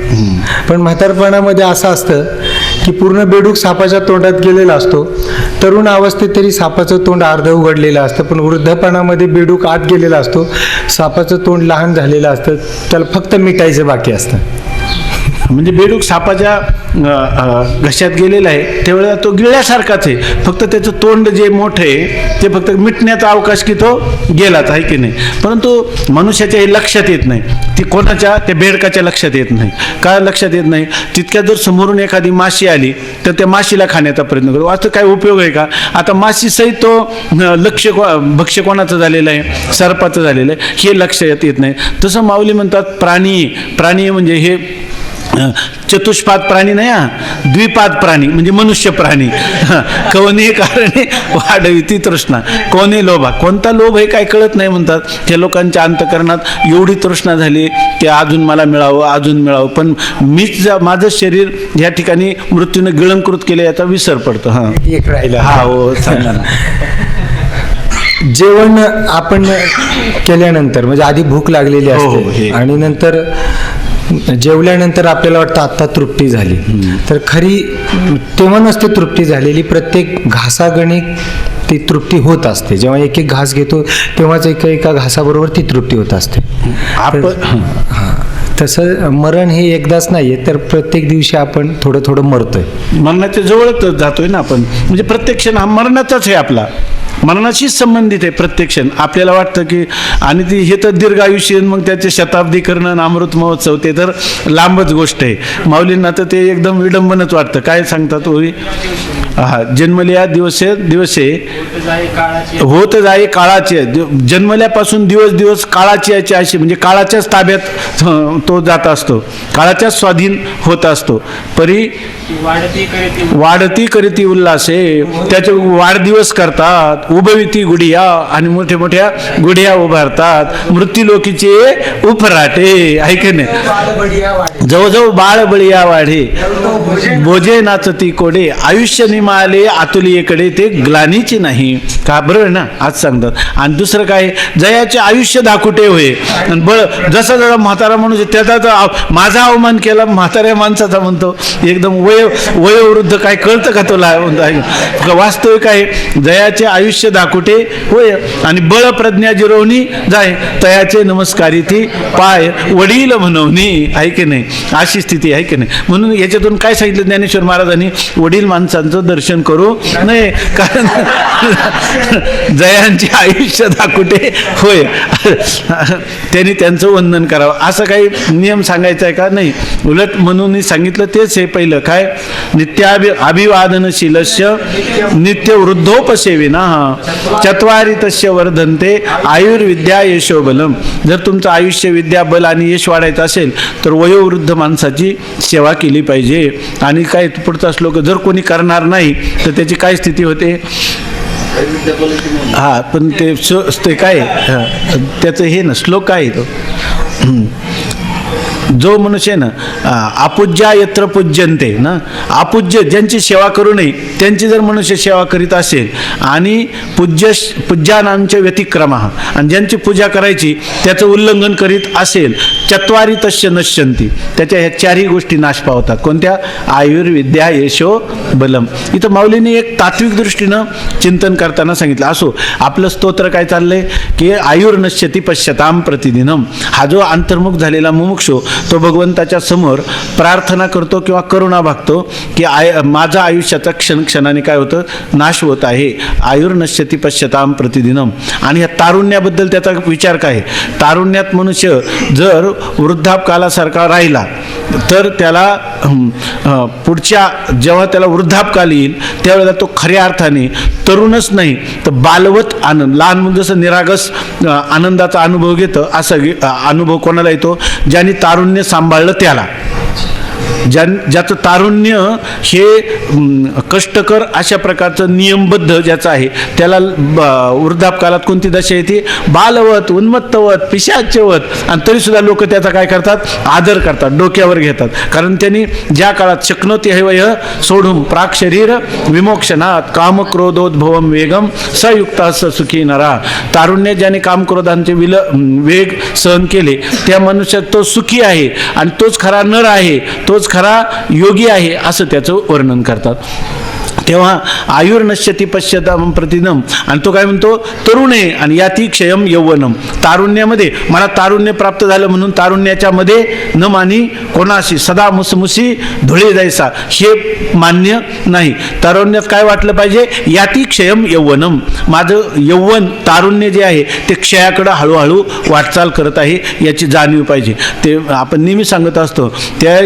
पण म्हातारपणामध्ये असं असतं की पूर्ण बेडूक सापाच्या तोंडात गेलेला असतो. तरुण अवस्थेत तरी सापाचं तोंड अर्ध उघडलेलं असतं, पण वृद्धपणामध्ये बेडूक आत गेलेला असतो. सापाचं तोंड लहान झालेलं असतं, त्याला फक्त मिटायचं बाकी असतं. म्हणजे बेडूक सापाच्या घशात गेलेला आहे त्यावेळेला तो गिळल्यासारखाच आहे, फक्त त्याचं तोंड जे मोठं आहे ते फक्त मिटण्याचा अवकाश की तो गेलाच आहे की नाही. परंतु मनुष्याच्या हे लक्षात येत नाही, ती कोणाच्या त्या बेडकाच्या लक्षात येत नाही. काय लक्षात येत नाही, तितक्या जर समोरून एखादी माशी आली तर त्या माशीला खाण्याचा प्रयत्न करतो. असं काय उपयोग आहे का. आता माशी सहित तो भक्ष्य कोणाचं झालेलं आहे, सर्पाचं झालेलं आहे, हे लक्षात येत नाही. तसं माऊली म्हणतात प्राणी म्हणजे हे चतुष्पाद प्राणी नाही, हा द्विपाद प्राणी म्हणजे मनुष्य प्राणी. कवने कारणे वाढविती तृष्णा, कोणे लोभा, कोणता लोभ हे काय कळत नाही म्हणतात. त्या लोकांच्या अंतकरणात एवढी तृष्णा झाली की अजून मला मिळावं. पण मीच माझं शरीर या ठिकाणी मृत्यूने गिळंकृत केले याचा विसर पडतो. हां, एक राहिला. हा हो, सांगा ना. जेवण आपण केल्यानंतर म्हणजे आधी भूक लागलेली हो, असते हे. आणि नंतर जेवल्यानंतर आपल्याला वाटतं आत्ता तृप्ती झाली. तर खरी तेव्हा नसते तृप्ती झालेली, प्रत्येक घासागणिक ती तृप्ती होत असते. जेव्हा एक एक घास घेतो तेव्हाच एका घासाबरोबर ती तृप्ती होत असते. तसं मरण हे एकदाच नाही आहे, तर प्रत्येक दिवशी आपण थोडं थोडं मरतोय. मरणाच्या जवळच जातोय ना आपण. म्हणजे प्रत्येक क्षण हा मरणाचाच आहे, आपला मरणाशीच संबंधित आहे प्रत्येक क्षण. आपल्याला वाटतं की आणि ती हे तर दीर्घ आयुष्य, मग त्याचे शताब्दीकरण अमृत महोत्सव ते तर लांबच गोष्ट आहे. माऊलींना तर ते एकदम विडंबनच वाटतं. काय सांगतात ओवी, हा जन्मल्या दिवसे होत जाई काळाचे, जन्मल्यापासून दिवस काळाची याची अशी म्हणजे काळाच्याच ताब्यात तो जात असतो, काळाच्याच स्वाधीन होत असतो. परी वाढती करीती उल्हासे, त्याचे वाढदिवस करतात. उभविती गुढिया, आणि मोठ्या मोठ्या गुढिया उभारतात. मृत्यूलोकीचे उफराटे, ऐके नाही, जवळजवळ बाळ बळिया वाढे, बोजे नाचती कोडे, आयुष्य निमाले आतुलीकडे ते ग्लानीची नाही. का बरोबर ना, आज सांगतात. आणि दुसरं काय, जयाचे आयुष्य दाखुटे होय. आणि बळ जसा जरा म्हातारा माणूस त्याचा माझा अवमान केला म्हाताऱ्या माणसाचा म्हणतो, एकदम वयोवृद्ध, काय कळतं का तुला. वास्तविक आहे, जयाचे आयुष्य दाखुटे होय आणि बळ प्रज्ञा जिरवणी जाय, तयाचे नमस्कारी ती पाय वडील म्हणवणी, आहे की नाही, अशी स्थिती आहे की नाही. म्हणून याच्यातून काय सांगितलं ज्ञानेश्वर महाराजांनी, वडील माणसांचं दर्शन करू नये, कारण जयांचे आयुष्य दाखुटे होय, त्यांनी त्यांचं वंदन करावं असं काही नियम सांगायचा आहे का? नाही. उलट म्हणून सांगितलं तेच हे पहिलं काय, अभिवादनशीलस्य नित्य वृद्धोपसेविना चत्वारी तस्य वर्धन्ते आयुर्विद्या यशोबलम. जर तुमचं आयुष्य, विद्या, बल आणि यश वाढायचं असेल तर वयोवृद्ध माणसाची सेवा केली पाहिजे. आणि काय पुढचा श्लोक, जर कोणी करणार नाही तर त्याची काय स्थिती होते? हा, पण ते काय त्याचं हे ना श्लोक काय आहे तो, जो मनुष्य ना अपूज्या यत्र पूज्यन्ते ना, अपूज्य ज्यांची सेवा करू नये त्यांची जर मनुष्य सेवा करीत असेल आणि पूज्यानांचे व्यतिक्रमः, आणि ज्यांची पूजा करायची त्याचं उल्लंघन करीत असेल, चत्वारी तस्य नश्यन्ति, त्याच्या ह्या चारही गोष्टी नाश पावतात. कोणत्या? आयुर्विद्या यशो बलम. इथं माऊलींनी एक तात्विक दृष्टीनं चिंतन करताना सांगितलं. असो, आपलं स्तोत्र काय चाललंय की आयुर्नश्यती पश्यताम प्रतिदिनम. हा जो अंतर्मुख झालेला मुमुक्षू तो भगवंताच्या समोर प्रार्थना करतो किंवा करुणा भागतो की माझा आयुष्याचा क्षणाने काय होतं, नाश होत आहे. आयुर्नश्यती पश्यताम प्रतिदिनम. आणि ह्या तारुण्याबद्दल त्याचा विचार काय? तारुण्यात मनुष्य जर वृद्धापकालासारखा राहिला तर त्याला पुढच्या जेव्हा त्याला वृद्धापकाल येईल त्यावेळेला तो खऱ्या अर्थाने तरुणच नाही तर बालवत आनंद, लहान मुलं जसं निरागस आनंदाचा अनुभव घेतं असा अनुभव कोणाला येतो? ज्यांनी तारुण्य सांभाळलं त्याला. ज्याचं तारुण्य हे कष्टकर अशा प्रकारचं नियमबद्ध ज्याचं आहे त्याला वृद्धापकालात कोणती दशा येते? बालवत, उन्मत्तवत, पिशाच्यवत. आणि तरीसुद्धा लोक त्याचा काय करतात? आदर करतात, डोक्यावर घेतात. कारण त्यांनी ज्या काळात शक्नोती हैवय सोढुम प्राक शरीर विमोक्षणात कामक्रोधोद्भवम वेगम सयुक्त सुखी नरा. तारुण्य ज्याने कामक्रोधांचे वेग सहन केले त्या मनुष्यात तो सुखी आहे आणि तोच खरा नर आहे, तोच खरा योगी आहे असं त्याचं वर्णन करतात. तेव्हा आयुर्नश्यती पश्यताम प्रतिदिनम. आणि तो काय म्हणतो? तरुण आहे आणि याती क्षयम यौवनम. तारुण्यामध्ये मला तारुण्य प्राप्त झालं म्हणून तारुण्याच्या मध्ये न मानी कोणाशी सदा मुसमुसी धुळे जायचा हे मान्य नाही. तारुण्यात काय वाटलं पाहिजे? याती क्षयम यौवनम. माझं यौवन तारुण्य जे आहे ते क्षयाकडं हळूहळू वाटचाल करत आहे याची जाणीव पाहिजे. ते आपण नेहमी सांगत असतो. त्या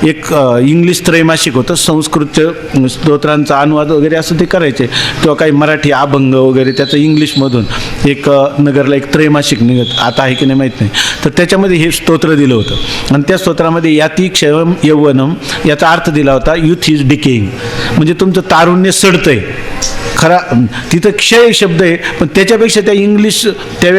एक इंग्लिश त्रैमासिक होतं, संस्कृत स्तोत्रांचं अनुवाद वगैरे असं ते करायचे, किंवा काही मराठी अभंग वगैरे त्याचं इंग्लिशमधून एक नगरला एक त्रैमासिक निघत, आता आहे की नाही माहीत नाही. तर त्याच्यामध्ये हे स्तोत्र दिलं होतं आणि त्या स्तोत्रामध्ये याती क्षयम यौवनम याचा अर्थ दिला होता युथ इज डिकेइंग. म्हणजे तुमचं तारुण्य सडतंय. खरा तिथं क्षय शब्द आहे पण त्याच्यापेक्षा त्या इंग्लिश त्या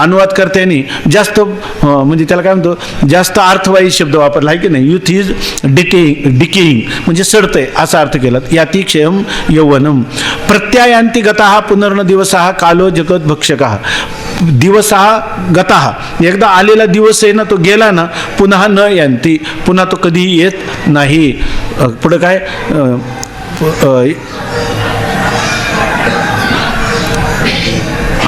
अनुवादकर्त्यांनी जास्त म्हणजे त्याला काय म्हणतो, जास्त अर्थवाही शब्द वापरला आहे की नाही. युथ इज डिकेइंग म्हणजे सडतंय असा अर्थ केला. याती क्षयम यौवनम. प्रत्यायांती गतः पुनर्न दिवसः कालो जगत भक्षकः. दिवसः गतः, एकदा आलेला दिवस आहे ना तो गेला ना पुन्हा न यांती, पुन्हा तो कधीही येत नाही. पुढं काय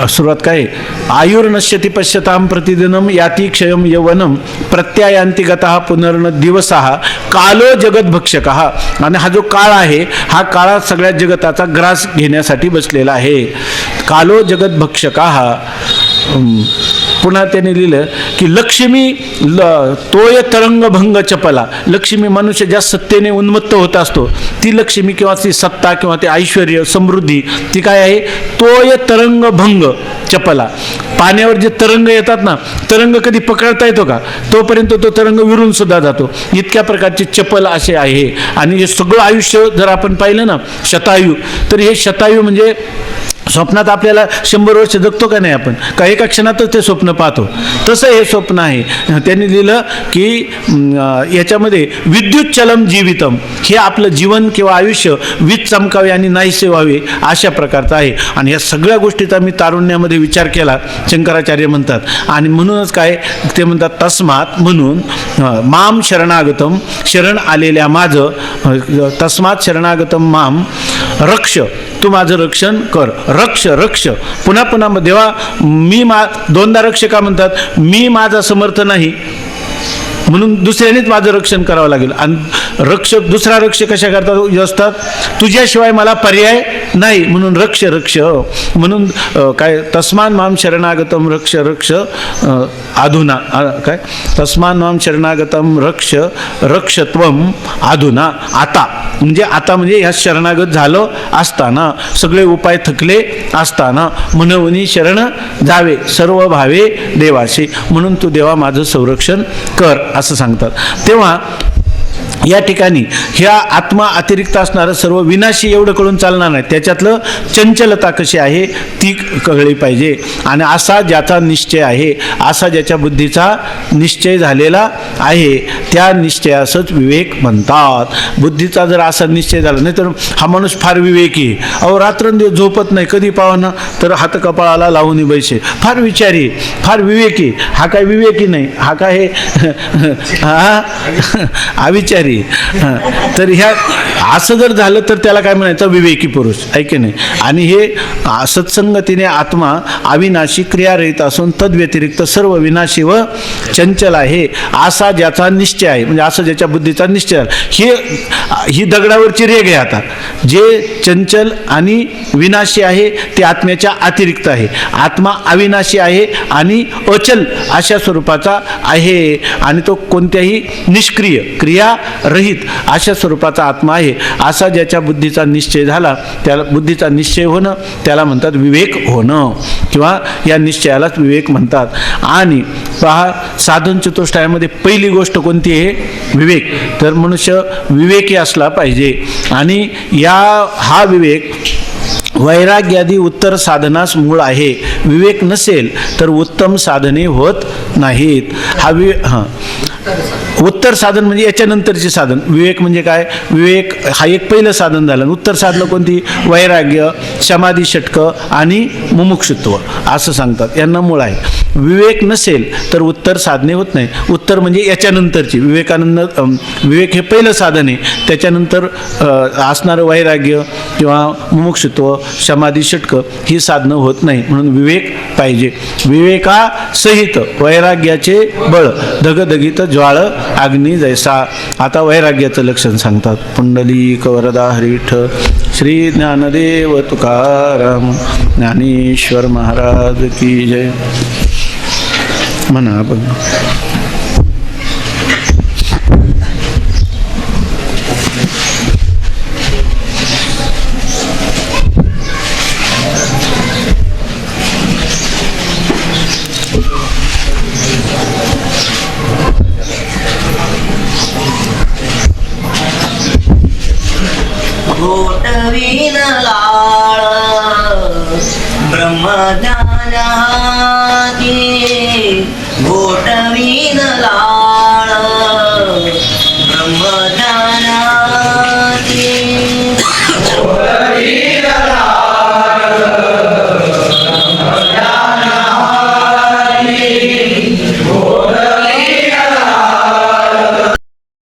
सुरुवात काय? आयुर्नश्यती पश्यताम प्रतिदिनम याती क्षयम यौवनम प्रत्यायांती गतः पुनर्न दिवसः कालो जगत भक्षकः. आणि हा जो काळ आहे हा काळा सगळ्या जगताचा ग्रास घेण्यासाठी बसलेला आहे. कालो जगत भक्षकः. पुन्हा त्याने लिहिलं की लक्ष्मी तोय तरंगभंग चपला. लक्ष्मी मनुष्य ज्या सत्तेने उन्मत्त होत असतो ती लक्ष्मी किंवा ती सत्ता किंवा ते ऐश्वर्य समृद्धी ती काय आहे? तोय तरंगभंग चपला. पाण्यावर जे तरंग येतात ना, तरंग कधी पकडता येतो का? तोपर्यंत तो तरंग विरून सुद्धा जातो. इतक्या प्रकारचे चपल असे आहे. आणि हे सगळं आयुष्य जर आपण पाहिलं ना शतायू, तर हे शतायू म्हणजे स्वप्नात आपल्याला 100 वर्ष जगतो का नाही आपण, का एका क्षणातच ते स्वप्न पाहतो, तसं हे स्वप्न आहे. त्यांनी लिहिलं की याच्यामध्ये विद्युत चलम जीवितम, हे आपलं जीवन किंवा आयुष्य वीज चमकावे आणि नाहीसे व्हावे अशा प्रकारचं आहे. आणि या सगळ्या गोष्टीचा मी तारुण्यामध्ये विचार केला, शंकराचार्य म्हणतात. आणि म्हणूनच काय ते म्हणतात, तस्मात म्हणून माम शरणागतम, शरण आलेल्या माझं, तस्मात शरणागतम माम रक्ष, तू माझं रक्षण कर. रक्ष रक्ष पुन्हा पुन्हा देवा मी दोनदा रक्ष का म्हणतात? मी माझा समर्थ नाही म्हणून दुसऱ्यानेच माझं रक्षण करावं लागेल. आणि दुसरा रक्ष कशा करतात असतात? तुझ्याशिवाय मला पर्याय नाही, म्हणून रक्ष रक्ष म्हणून काय तस्मान माम शरणागतम रक्ष रक्ष अधुना काय तस्मान माम शरणागतम रक्ष रक्षत्वम अधुना आता म्हणजे आता म्हणजे ह्या शरणागत झालं असताना सगळे उपाय थकले असताना मनवनी शरण जावे सर्व भावे देवाशी म्हणून तू देवा माझं संरक्षण कर असं सांगतात. तेव्हा या ठिकाणी ह्या आत्मा अतिरिक्त असणारं सर्व विनाशी एवढं कळून चालणार नाही, त्याच्यातलं चंचलता कशी आहे ती कळली पाहिजे. आणि असा ज्याचा निश्चय आहे, असा ज्याच्या बुद्धीचा निश्चय झालेला आहे त्या निश्चयासच विवेक म्हणतात. बुद्धीचा जर असा निश्चय झाला नाही तर हा माणूस फार विवेकी आहे, अहो रात्रंदिवस झोपत नाही, कधी पावाना तर हात कपाळाला लावून बैसे, फार विचारी, फार विवेकी. हा काय विवेकी नाही, हा काय हा अविचारी. तर ह्या असं जर झालं तर त्याला काय म्हणायचं विवेकी पुरुष आहे की नाही. आणि हे सत्संगतीने आत्मा अविनाशी क्रियारहित असून तद्व्यतिरिक्त सर्व विनाशी व चंचल आहे असा ज्याचा निश्चय आहे, म्हणजे असं ज्याच्या बुद्धीचा निश्चय आहे. ही दगडावरची रेघ आहे. आता जे चंचल आणि विनाशी आहे ते आत्म्याच्या अतिरिक्त आहे. आत्मा अविनाशी आहे आणि अचल अशा स्वरूपाचा आहे आणि तो कोणत्याही निष्क्रिय क्रिया रहित अशा स्वरूपाचा आत्मा आहे. असा ज्याच्या बुद्धीचा निश्चय झाला त्याला बुद्धीचा निश्चय होणं त्याला म्हणतात विवेक होणं किंवा या निश्चयालाच विवेक म्हणतात. आणि पहा साधन चतुष्टयामध्ये पहिली गोष्ट कोणती आहे विवेक. तर मनुष्य विवेकी असला पाहिजे आणि हा विवेक वैराग्यादी उत्तर साधनास मूळ आहे. विवेक नसेल तर उत्तम साधने होत नाहीत. उत्तर साधन म्हणजे याच्यानंतरचे साधन. विवेक म्हणजे काय, विवेक हा एक पहिलं साधन झालं. उत्तर साधनं कोणती, वैराग्य, समाधी षटक आणि मुमुक्षुत्व असं सांगतात, यांना मूळ आहे. विवेक नसेल तर उत्तर साधने होत नाही. उत्तर म्हणजे याच्यानंतरची विवेक हे पहिलं साधन आहे, त्याच्यानंतर असणारं वैराग्य किंवा मुमुक्षुत्व समाधी षटक ही साधनं होत नाही. म्हणून विवेक पाहिजे. विवेकासहित वैराग्याचे बळ धगधगीत ज्वाळ अग्नी जैसा. आता वैराग्याचं लक्षण सांगतात. पुंडलिक वरदा हरिठ श्री ज्ञानदेव तुकाराम ज्ञानेश्वर महाराज की जय. म्हणा आपण घोटवीन लाळ ब्रह्मज्ञान हाती, घोटवीन लाळ ब्रह्मज्ञान